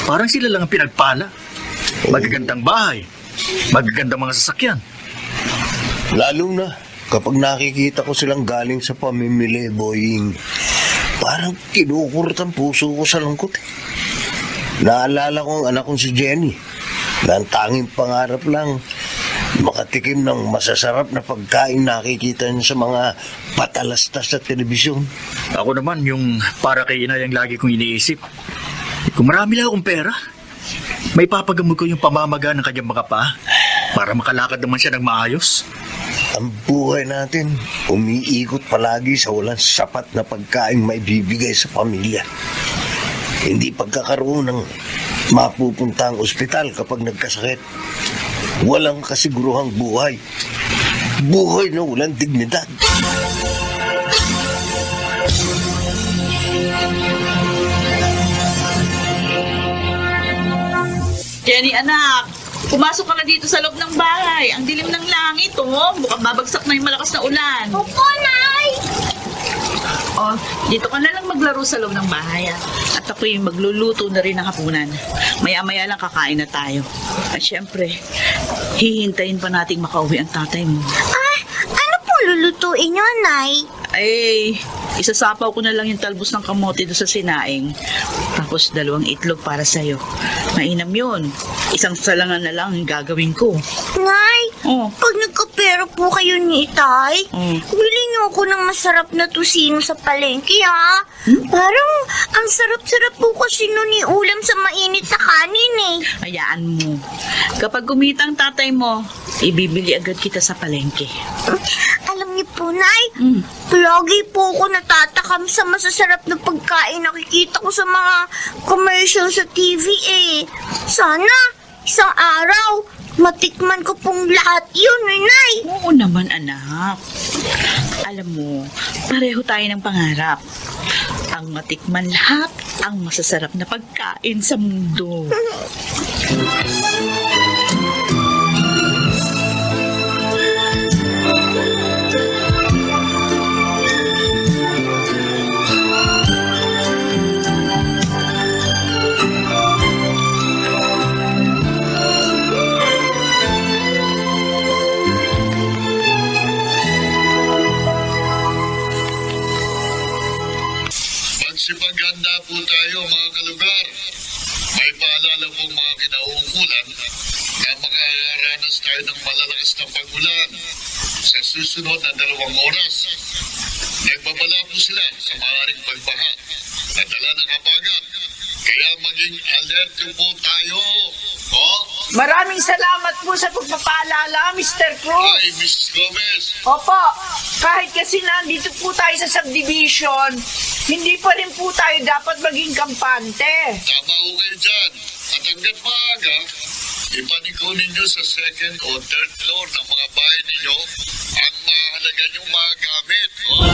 Parang sila lang ang pinagpala. Magagandang bahay. Magagandang mga sasakyan. Lalo na kapag nakikita ko silang galing sa pamimili, boying, parang kinukurot ang puso ko sa lungkot. Naalala ko ang anak kong si Jenny na ang tanging pangarap lang makatikim ng masasarap na pagkain nakikita niya sa mga patalastas sa telebisyon. Ako naman, yung para kay inay ang lagi kong iniisip. Kung marami lang akong pera, may papagamot ko yung pamamaga ng kanyang mga paa para makalakad naman siya ng maayos. Ang buhay natin, umiikot palagi sa walang sapat na pagkain maibibigay sa pamilya. Hindi pagkakaroon ng mapupuntang ospital kapag nagkasakit. Walang kasiguruhang buhay. Buhay na walang dignidad. Jenny, anak, pumasok ka na dito sa loob ng bahay. Ang dilim ng langit, oh. Mukhang babagsak na yung malakas na ulan. Opo, Nay! Oh, dito ka na lang maglaro sa loob ng bahay, ah. At ako'y magluluto na rin ng hapunan. Maya-maya lang kakain na tayo. At syempre, hihintayin pa nating makauwi ang tatay mo. Ah, ano po lulutuin nyo, Nay? Ay, isasapaw ko na lang yung talbos ng kamote doon sa sinaing. Tapos 2 itlog para sa'yo. Mainam yun. Isang salangan na lang ang gagawin ko. Nay, Oh. pag nagkapera po kayo ni Itay, bili niyo ako ng masarap na tusino sa palengke, ha? Parang ang sarap-sarap po kasi nun ni ulam sa mainit na kanin, eh. Hayaan mo. Kapag kumita ang tatay mo, ibibili agad kita sa palengke. Alam niyo po, Nay, lagi po ako natatakam sa masasarap na pagkain nakikita ko sa mga commercial sa TV, eh. Sana, isang araw, matikman ko pong lahat yun, eh, Nay. Oo naman, anak. Alam mo, pareho tayo ng pangarap. Ang matikman lahat ang masasarap na pagkain sa mundo. Magsipaganda po tayo mga kalugar. May paalala pong mga kinauukulan na makakaranas tayo ng malalakas na pag-ulan sa susunod na 2 oras. Nagbabala po sila sa maaaring pagbaha na dala ng habagat. Kaya maging alert po tayo. Oh? Maraming salamat po sa pagpapaalala, Mr. Cruz. Ay, Mrs. Gomez. Opo, kahit kasi nandito po tayo sa subdivision, hindi pa rin po tayo dapat maging kampante. Tama ho kayo dyan. At hanggat maaga, ipaniko ninyo sa 2nd o 3rd floor ng mga bahay ninyo ang mahalaga niyong mga gamit. Oh?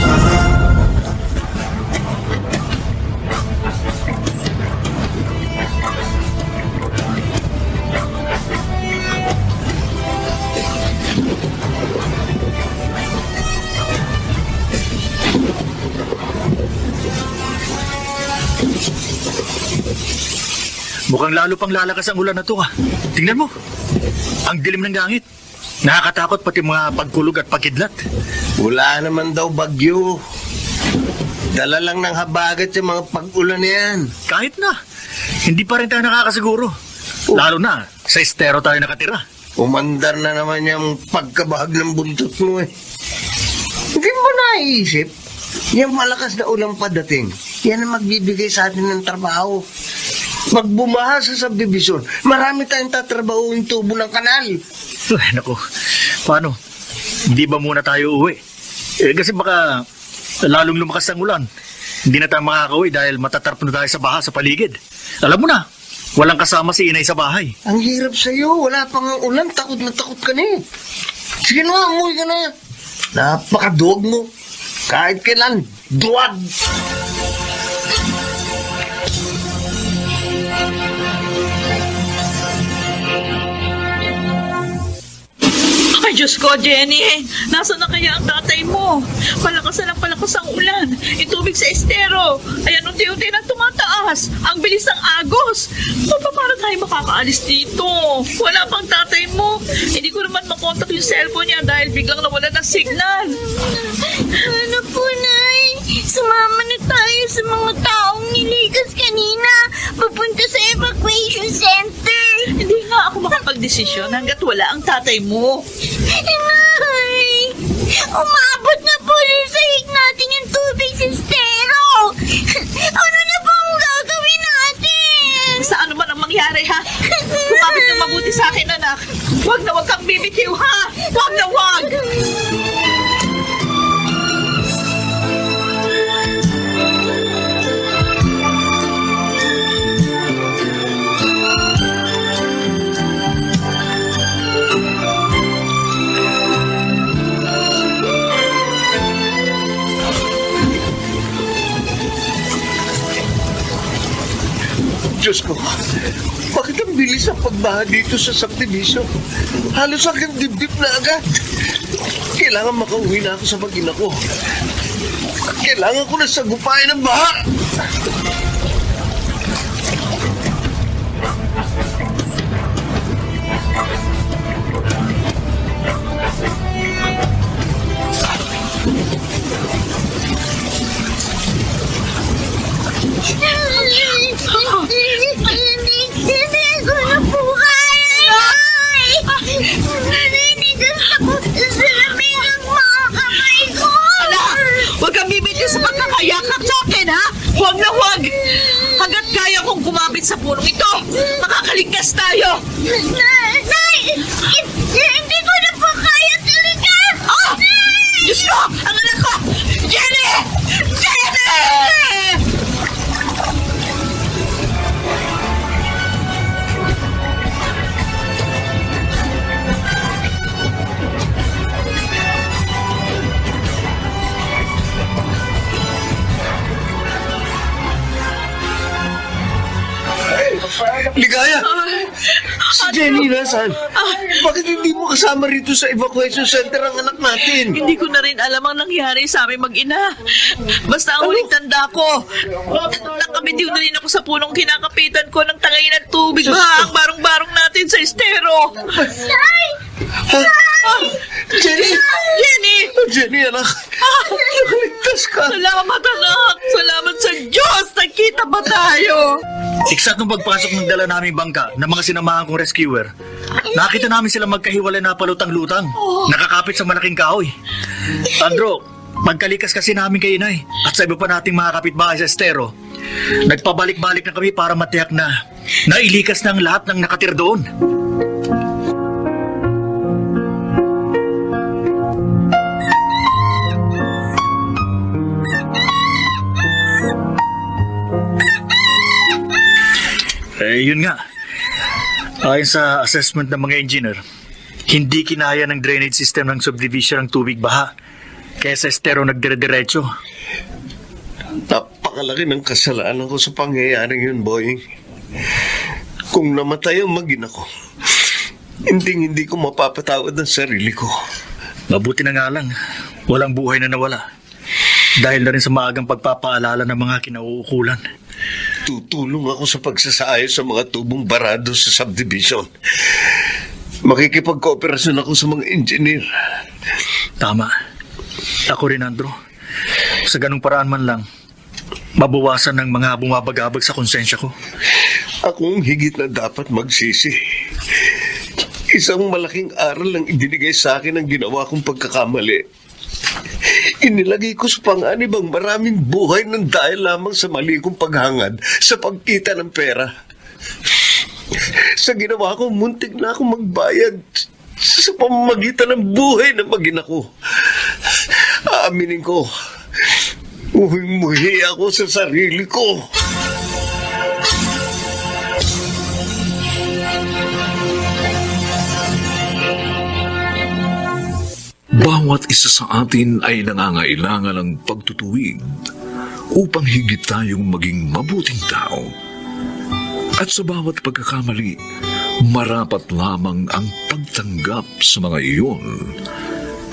Mukhang lalo pang lalakas ang ulan na to, ah. Tingnan mo. Ang dilim ng langit. Nakakatakot pati mga pagkulog at pagkidlat. Wala naman daw bagyo. Dala lang ng habagat sa mga pag-ulan na yan. Kahit na. Hindi pa rin tayo nakakasiguro. Lalo na, sa estero tayo nakatira. Umandar na naman yung pagkabahag ng buntot mo, eh. Hindi mo naisip? Yung malakas na ulang padating, yan ang magbibigay sa atin ng trabaho. Pag bumaha sa subdivision, marami tayong tatrabahuin tubo ng kanal. Ay, naku. Paano? Hindi ba muna tayo uwi? Kasi baka lalong lumakas ang ulan. Hindi na tayo makakauwi dahil matatarp na tayo sa baha sa paligid. Alam mo na, walang kasama si inay sa bahay. Ang hirap sa'yo. Wala pang ang ulan. Takot na takot ka na, eh. Sige na, umuwi ka na. Napakaduwag mo. Kahit kailan, duwag. Ay, Diyos ko, Jenny, nasaan na kaya ang tatay mo? Palakas na ng palakas ang ulan. Itubig sa estero. Ayan, unti-unti na tumataas. Ang bilis ng agos. Paano tayo makakaalis dito? Wala pang tatay mo. Hindi ko naman makontak yung cellphone niya dahil biglang nawala ng signal. Ano po, Nay? Sumama na tayo sa mga taong niligas kanina papunta sa evacuation center. Hindi nga ako makapag-desisyon hanggat wala ang tatay mo. Nay! Umabot na po rin sa hig natin yung tubig sa estero. Ano na po ang gagawin natin? Sa ano man ang mangyari, ha? Kumapit ng mabuti sa akin, anak. Huwag na huwag kang bibitiw, ha? Huwag na huwag! Diyos ko, bakit ang bilis ang pagbaha dito sa subdivision? Halos hanggang dibdib na agad. Kailangan makauwi na ako sa mag-ina ko. Kailangan ko na sagupain ng baha. Hindi ko na po kaya, Nay! Naninigas ako sa lamig ng mga kamay ko! Ala! Huwag kang bibitiw sa pagkakayakap sa akin, ha? Huwag na huwag! Hanggat kaya kong kumabit sa punong ito, makakaligtas tayo! Nay! Hindi ko na po kaya talaga! Ah! Diyos ko! Ang anak ko! Jenny! Jenny! Ligaya! Si Jenny nasaan? Bakit hindi mo kasama rito sa evacuation center ang anak natin? Hindi ko na rin alam ang nangyari sa aming mag-ina. Basta ang huling tanda ko, nakabitiw na rin ako sa punong kinakapitan ko ng tangay ng tubig ba ang barong-barong natin sa estero. Nay! Jenny! Jenny! Jenny, anak! Nakaligtas ka! Salamat, anak! Salamat sa Diyos! Nagkita ba tayo? Eksat nung pagpasok ng dala naming bangka ng mga sinamahan kong rescuer, nakita namin sila magkahiwalay na palutang-lutang, nakakapit sa malaking kahoy. Andro, pagkalikas kasi namin kay inay at sa iba pa nating mga kapitbahay sa estero, nagpabalik-balik na kami para matiyak na nailikas ng lahat ng nakatira doon. Yun nga. Ayon sa assessment ng mga engineer, hindi kinaya ng drainage system ng subdivision ng tubig baha. Kaya sa estero nagdire-diretso. Napakalaki ng kasalanan ko sa pangyayaring yun, boy. Kung namatay ang mag-ina ko, hindi ko mapapatawad ang sarili ko. Mabuti na nga lang, walang buhay na nawala. Dahil na rin sa maagang pagpapaalala ng mga kinauukulan. Tutulong ako sa pagsasaayos sa mga tubong barado sa subdivision. Makikipag-kooperasyon ako sa mga engineer. Tama. Ako rin, Andro. Sa ganung paraan man lang, mabawasan ng mga bumabagabag sa konsensya ko. Akong higit na dapat magsisi. Isang malaking aral ang ibinigay sa akin ang ginawa kong pagkakamali. Inilagay ko sa panganib ang maraming buhay ng dahil lamang sa mali kong paghangad sa pagkita ng pera. Sa ginawa ko, muntik na akong magbayad sa pamamagitan ng buhay ng mag-ina ko. Aaminin ko, muhing-muhi ako sa sarili ko. Bawat isa sa atin ay nangangailangan ng pagtutuwid upang higit tayong maging mabuting tao. At sa bawat pagkakamali, marapat lamang ang pagtanggap sa mga iyon,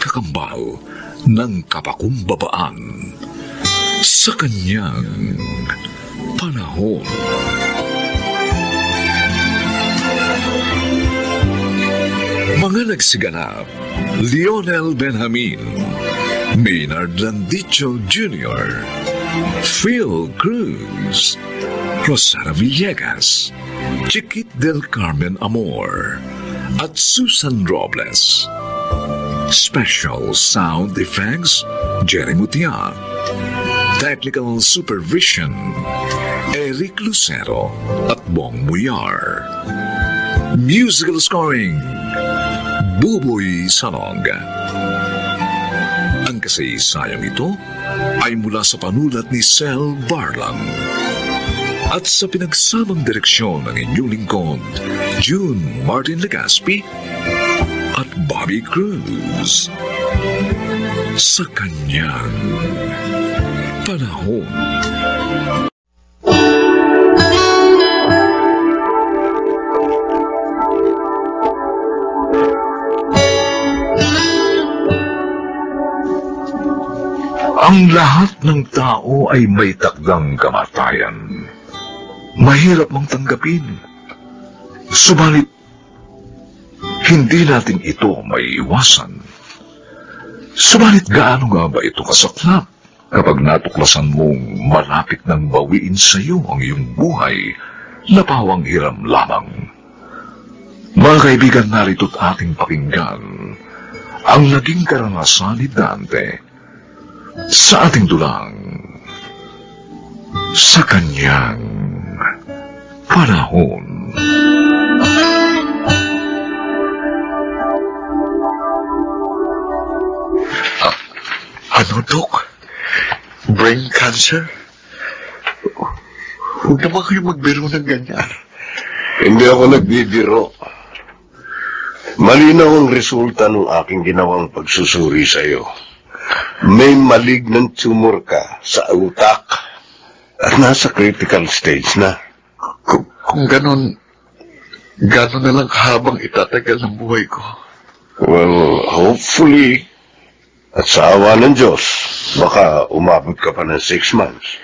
kakambal ng kapakumbabaan sa kanyang panahon. Mga nagsiganap, Lionel Benjamin, Maynard Landicho Jr., Phil Cruz, Rosara Villegas, Chiquit del Carmen Amor, at Susan Robles. Special sound effects, Jerry Mutia. Technical supervision, Eric Lucero at Bong Muyar. Musical scoring, Buboy Salong. Ang kasaysayang ito ay mula sa panulat ni Sel Barlan at sa pinagsamang direksyon ng inyong lingkod, June Martin Legaspi at Bobby Cruz. Sa kanyang panahon. Ang lahat ng tao ay may takdang kamatayan. Mahirap mang tanggapin. Subalit, hindi natin ito maiiwasan. Subalit gaano nga ba ito kasaklap kapag natuklasan mong malapit nang bawiin sa iyo ang iyong buhay na pawang hiram lamang? Mga kaibigan, narito't ating pakinggan ang naging karanasan ni Dante sa ating dulang sa kanyang panahon. Ano, Dok? Brain cancer? Huwag naman kayo magbiro ng ganyan. Hindi ako nagbibiro. Malinaw ang resulta ng aking ginawang pagsusuri sa iyo. May malignant tumor ka sa utak at nasa critical stage na. Kung ganon na lang kahabang itatagal ng buhay ko. Well, hopefully, at sa awa ng Diyos, baka umabot ka pa ng 6 months.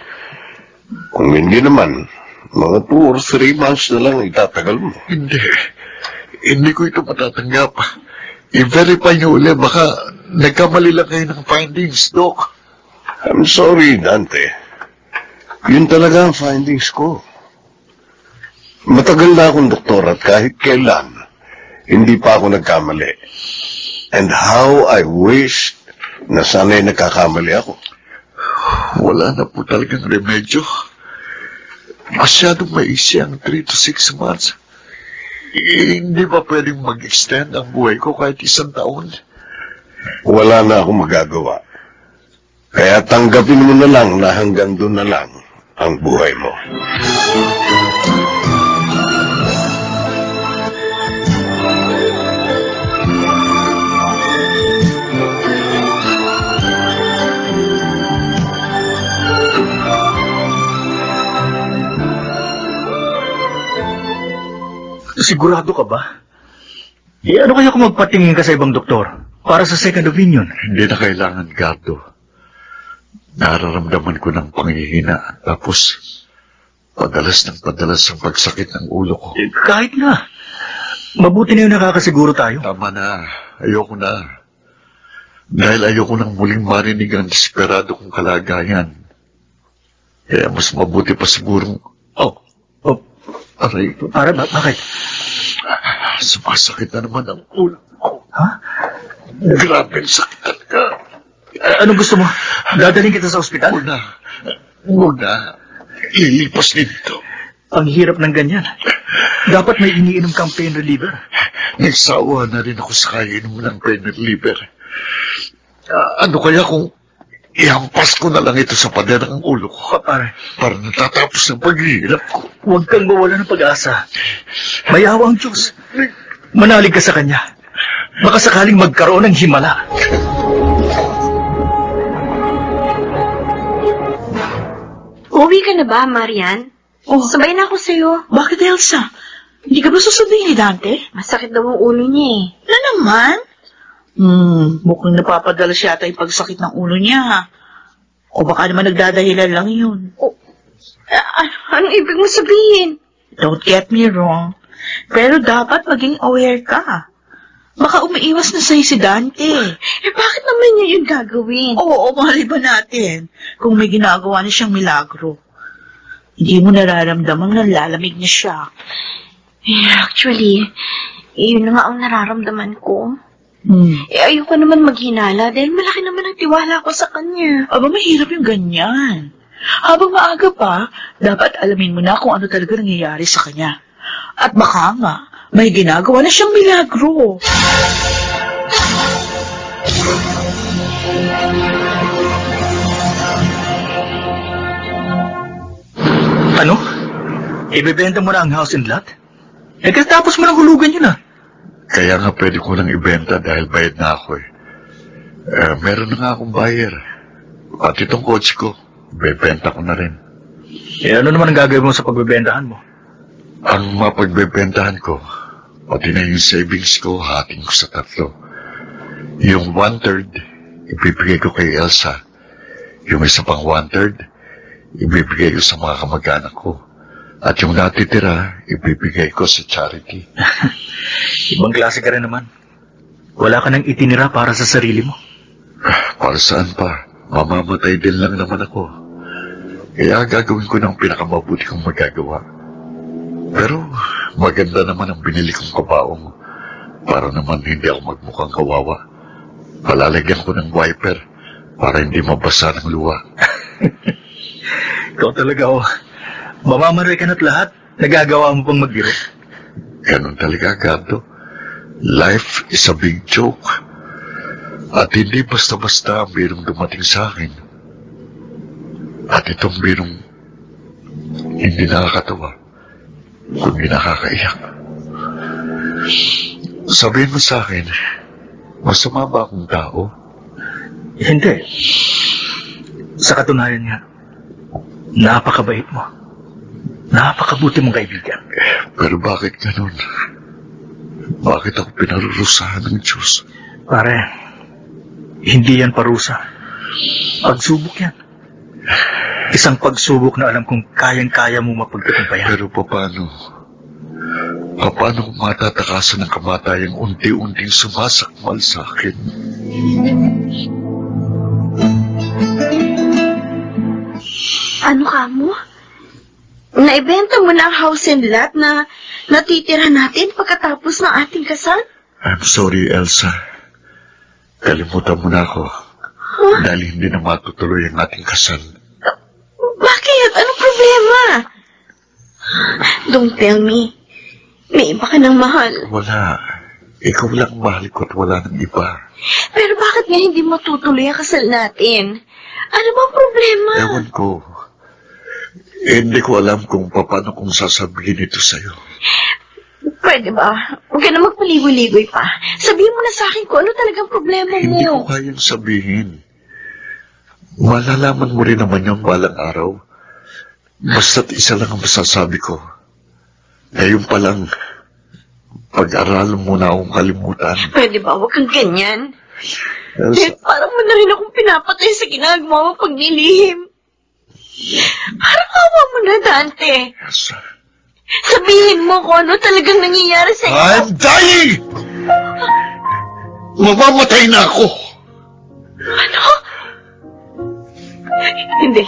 Kung hindi naman, mga 2 or 3 months na lang itatagal mo. Hindi ko ito matatanggap. I-verify niyo ulit, baka nagkamali lang kayo ng findings, Doc. I'm sorry, Dante. Yun talaga ang findings ko. Matagal na akong doktor at kahit kailan, hindi pa ako nagkamali. And how I wished na sana'y nagkakamali ako. Wala na po talagang remedyo. Masyadong maiksi ang 3 to 6 months. Hindi ba pwedeng mag-extend ang buhay ko kahit 1 taon? Wala na akong magagawa. Kaya tanggapin mo na lang na hanggang doon na lang ang buhay mo. Sigurado ka ba? Ano kaya kung magpatingin ka sa ibang doktor para sa second opinion? Hindi na kailangan, Gardo. Nararamdaman ko ng panghihina. Tapos, padalas ang pagsakit ng ulo ko. Kahit na. Mabuti na yung nakakasiguro tayo. Tama na. Ayoko na. Dahil ayoko nang muling marinig ang desperado kong kalagayan. Kaya mas mabuti pa sigurong... Aray ko. Bakit? Sumasakit na naman ang ulo ko. Ha? Grabe ang sakit talaga. Anong gusto mo? Dadalhin kita sa ospital? Huwag na. Lilipas dito. Ang hirap ng ganyan. Dapat may iniinom kang pain reliever. Nagsawa na rin ako sa kainom ng pain reliever. Ano kaya kung ihampas ko na lang ito sa pader ng ulo ko para natatapos ng paghihirap ko? Huwag kang mawala ng pag-asa. Mayawa ang Diyos. Manalig ka sa Kanya. Baka sakaling magkaroon ng himala. Uwi ka na ba, Marian? Sabay na ako sa'yo. Bakit, Elsa? Hindi ka ba susundin ni Dante? Masakit daw ang ulo niya eh. Na naman? Mukhang napapadala siya yata yung pagsakit ng ulo niya. O baka naman nagdadahilan lang yun. Anong ibig mo sabihin? Don't get me wrong. Pero dapat maging aware ka. Baka umiiwas na sa'yo si Dante. Bakit naman niya yung gagawin? Oo, malay ba natin kung may ginagawa na siyang milagro. Hindi mo nararamdamang nalalamig na siya. Actually, yun na nga ang nararamdaman ko. Hmm. Ayoko naman maghinala dahil malaki naman ang tiwala ko sa kanya. Aba, mahirap yung ganyan. Habang maaga pa, dapat alamin mo na kung ano talaga nangyayari sa kanya. At baka nga, may ginagawa na siyang milagro. Ano? Ibebenta mo na ang house and lot? Katapos mo nang hulugan yun ah. Kaya nga pwede ko lang ibenta dahil bayad na ako eh. Meron na nga akong buyer. At itong kotse ko, bebenta ko na rin. Ano naman ang gagawin mo sa pagbebentahan mo? Ang mapagbebentahan ko, pati na yung savings ko, hating ko sa 3. Yung 1/3, ibibigay ko kay Elsa. Yung isa pang 1/3, ibibigay ko sa mga kamag-anak ko. At yung natitira, ibibigay ko sa charity. Ibang klase ka rin naman. Wala ka nang itinira para sa sarili mo. Para saan pa? Mamamatay din lang naman ako. Kaya gagawin ko ng pinakamabuti kong magagawa. Pero maganda naman ang binili kong kabaong. Para naman hindi ako magmukhang kawawa. Palalagyan ko ng wiper para hindi mabasa ng luha. Ikaw talaga oh. Mamamaray ka na't lahat. Nagagawa mo pang magbiro. Ganun talaga, Gardo. Life is a big joke. At hindi basta-basta ang birong dumating sa akin. At itong birong hindi nakakatawa, kundi nakakaiyak. Sabihin mo sa akin, masama ba akong tao? Hindi. Sa katunayan nga, napakabait mo. Napakabuti mong kaibigan. Pero bakit ganun? Bakit ako pinarurusahan ng Diyos? Pare, hindi yan parusa. Pagsubok yan. Isang pagsubok na alam kong kayang-kaya mo mapagtagumpayan. Pero paano? Paano kung matatakasan ng kamatayang unti-unting sumasakmal sa akin? Ano ka mo? Naibenta mo na ang house and lot na natitira natin pagkatapos ng ating kasal? I'm sorry, Elsa. Kalimutan mo na ako. Dahil hindi na matutuloy ang ating kasal. Bakit? Anong problema? Don't tell me. May iba ka ng mahal. Wala. Ikaw lang mahal ko at wala ng iba. Pero bakit nga hindi matutuloy ang kasal natin? Ano bang problema? Ewan ko. Hindi ko alam kung paano kong sasabihin ito sa'yo. Pwede ba? Huwag ka na magpaligoy-ligoy pa. Sabihin mo na sa akin kung ano talagang problema mo. Hindi ko kayang sabihin. Malalaman mo rin naman yung balang araw. Basta't isa lang ang masasabi ko. Ngayon pa lang, pag-aralan mo na akong kalimutan. Pwede ba? Huwag kang ganyan. Elsa, Parang mo na rin akong pinapatay sa ginagawa mo pag nilihim. Parang awa mo na, Dante. Elsa. Sabihin mo kung ano talagang nangyayari sa iyo. I'm dying! Mamamatay na ako! Ano? Hindi.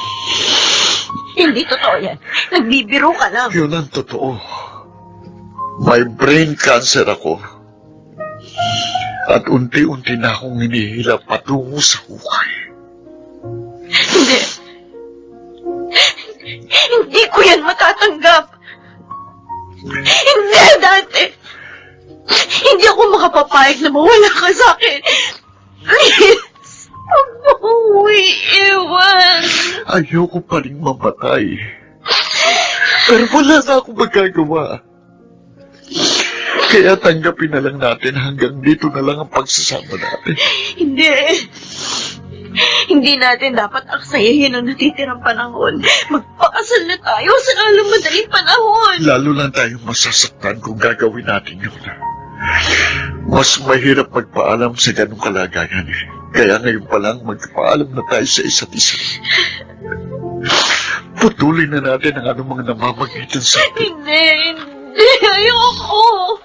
Hindi totoo yan. Nagbibiro ka lang. Yun ang totoo. May brain cancer ako. At unti-unti na akong hinihilap patungo sa hukay. Hindi. Hindi ko yan matatanggap. Hindi, Dante. Hindi ako makapapayag na mawala ka sa akin. Please, huwag mo akong iiwan. Ayoko pa rin mamatay. Pero wala na akong magagawa. Kaya tanggapin na lang natin hanggang dito na lang ang pagsasama natin. Hindi. Hindi natin dapat aksayahin ang natitirang panahon. Magpakasal na tayo sa lalong madaling panahon. Lalo lang tayong masasaktan kung gagawin natin yun. Mas mahirap magpaalam sa ganong kalagayan. Kaya ngayon pa lang magpaalam na tayo sa isa't isa. Putulin na natin ang anumang namamagitan sa atin. Hindi. Ayoko.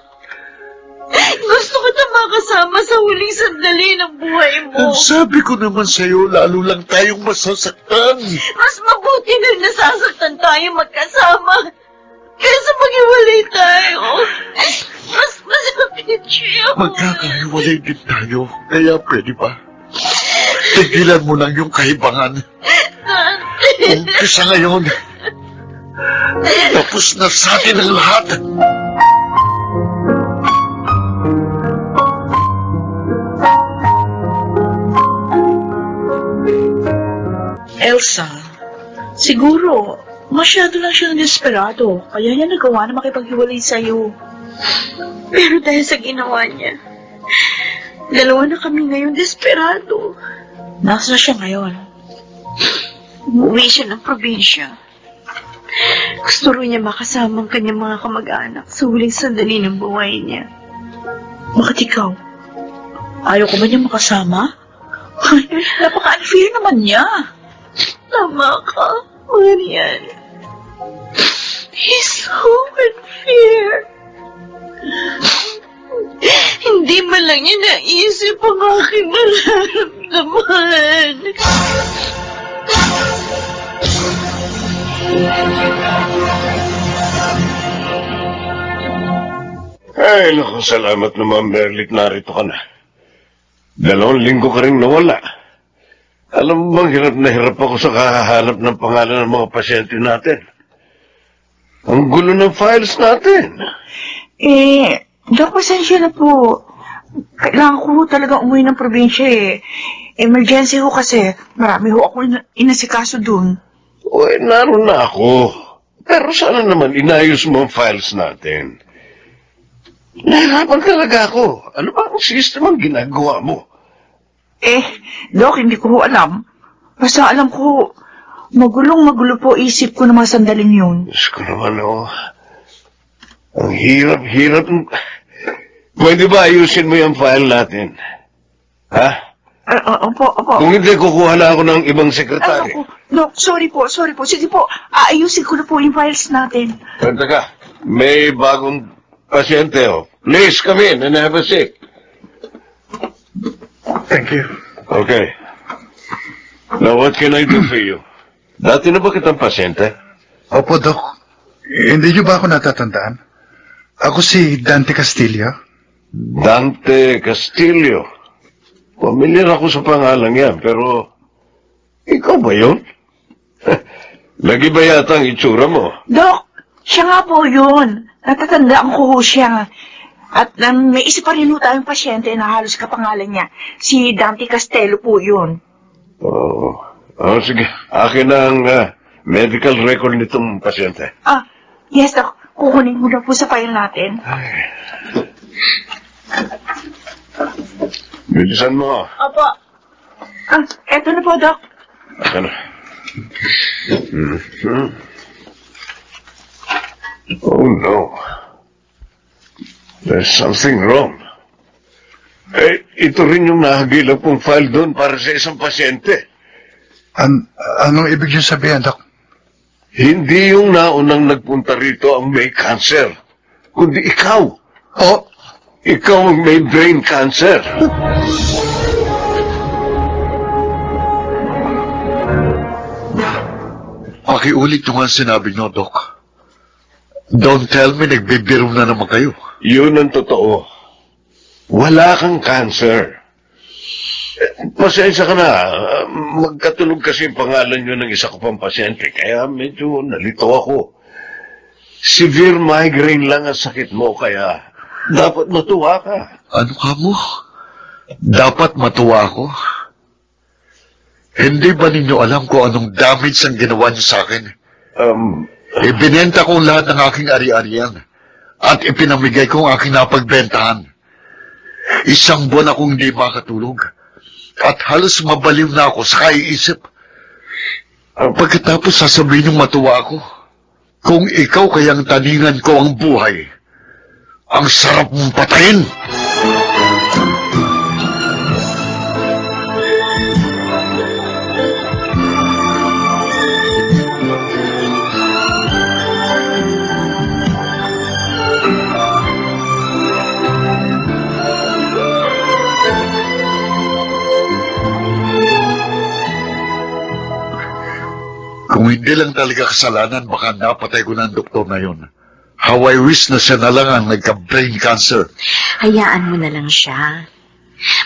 Gusto ko na makasama sa huling sandali ng buhay mo. Ang sabi ko naman sa'yo, lalo lang tayong masasaktan. Mas mabuti na nasasaktan tayo magkasama kaysa maghiwalay tayo. Mas masakit siya. Magkakahiwalay din tayo, kaya pwede ba? Tigilan mo lang yung kahibangan. Umpisa ngayon. Tapos na sa atin ang lahat. Elsa, siguro, masyado lang siya desperado. Kaya niya nagawa na makipaghiwalay sa'yo. Pero dahil sa ginawa niya, dalawa na kami ngayon desperado. Nasa siya ngayon? Umuwi siya ng probinsya. Gusto rin niya makasama ang kanyang mga kamag-anak sa huling sandali ng buhay niya. Bakit ikaw? Ayaw ko ba niya makasama? Ay, napaka-unfair naman niya. Tama ka, Marian. He's so unfair. Hindi man lang niya naisip ang aking nararamdaman. Ay, naku, salamat naman, Merlit, narito ka na. 2 linggo ka rin nawala. Alam mo bang hirap na hirap ako sa kakahanap ng pangalan ng mga pasyente natin? Ang gulo ng files natin. Dok, pasensya na po. Kailangan ko talaga umuwi ng probinsya eh. Emergency ho kasi. Marami ho ako inasikaso dun. Uy, naroon na ako. Pero sana naman inayos mo ang files natin. Nahirapan talaga ako. Ano ba ang system ang ginagawa mo? Dok, hindi ko ho alam. Basta alam ko, magulo po isip ko ng mga sandaling yun. Diyos ko naman, Ang hirap. Pwede ba ayusin mo yung file natin? Ha? Opo. Kung hindi, kukuha na ako ng ibang sekretary. Dok, sorry po. Sige po, aayusin ko na po yung files natin. Teka, may bagong pasyente, Please, come in and have a seat. Thank you. Okay. Now, what can I do for you? Dati na ba kitang pasyente? Opo, Dok. Hindi niyo ba ako natatandaan? Ako si Dante Castillo. Dante Castillo. Pamilyar ako sa pangalan yan, pero ikaw ba yun? Lagi ba yata ang itsura mo? Dok, siya nga po yun. Natatandaan ko ho siya. At may isa pa rin ho tayong pasyente na halos kapangalan niya. Si Dante Castello po yun. Sige. Akin na ang medical record nitong pasyente. Yes, Dok. Kukunin mo na po sa file natin. Bilisan mo. Opo. Eto na po, Dok. Akin na. Oh, no. There's something wrong. Ito rin yung nahagilang pong file doon para sa isang pasyente. Anong ibig yung sabihin, Dok? Hindi yung naunang nagpunta rito ang may cancer, kundi ikaw. Ikaw ang may brain cancer. Pakiulit yung ang sinabi nyo, Doc. Don't tell me nagbibiro na naman kayo. Yun ang totoo. Wala kang cancer. Pasensya ka na. Magkatulog kasi yung pangalan nyo ng isa ko pang pasyente, kaya medyo nalito ako. Severe migraine lang ang sakit mo, kaya dapat matuwa ka. Ano ka mo? Dapat matuwa ako? Hindi ba ninyo alam kung anong damage ang ginawa niyo sa akin? Ibinenta ko lahat ng aking ari-arian at ipinamigay ko ang aking napagbentahan. 1 buwan akong hindi makatulog at halos mabaliw na ako sa kaiisip. Pagkatapos sasabihin niyong matuwa ako, kung ikaw kayang taningan ko ang buhay, ang sarap mong patayin. Kung hindi lang talaga kasalanan, baka napatay ko na ang doktor na yun. How I wish na siya na lang ang nagka-brain cancer. Hayaan mo na lang siya.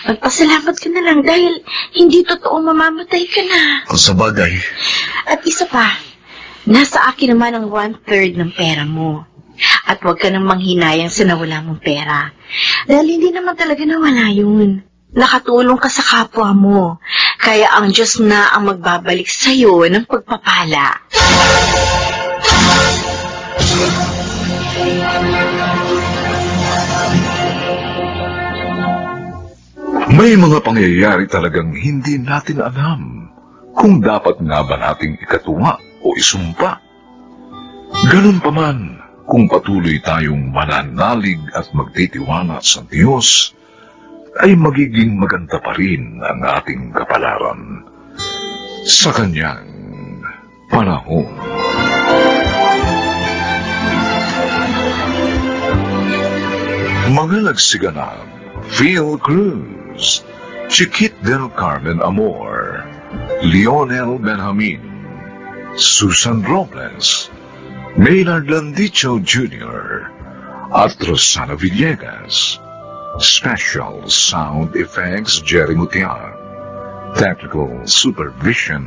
Magpasalamat ka na lang dahil hindi totoo mamamatay ka na. Kung sa bagay, At isa pa, nasa akin naman ang 1/3 ng pera mo. At huwag ka nang manghinayang sa nawala mong pera. Dahil hindi naman talaga nawala yun. Nakatulong ka sa kapwa mo. Kaya ang Diyos na ang magbabalik sa'yo ng pagpapala. May mga pangyayari talagang hindi natin alam kung dapat nga ba nating ikatuwa o isumpa. Ganun pa man, kung patuloy tayong mananalig at magtitiwala sa Diyos, ay magiging maganda pa rin ang ating kapalaran sa Kanyang panahon. Mga nagsiganap: Phil Cruz, Chiquit del Carmen Amor, Lionel Benjamin, Susan Robles, Maynard Landicho Jr., at Rosana Villegas. Special Sound Effects Jerry Mutian. Technical Supervision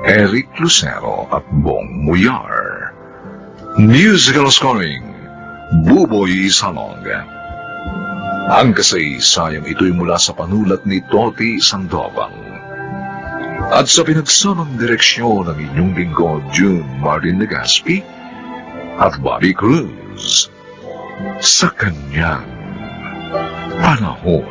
Eric Lucero at Bong Muyar. Musical Scoring Buboy Salong. Ang kasaysayang ito'y mula sa panulat ni Toti Sandoval at sa pinagsamang direksyon ng inyong lingkod June Martin Legaspi at Bobby Cruz sa Kanyang panahon.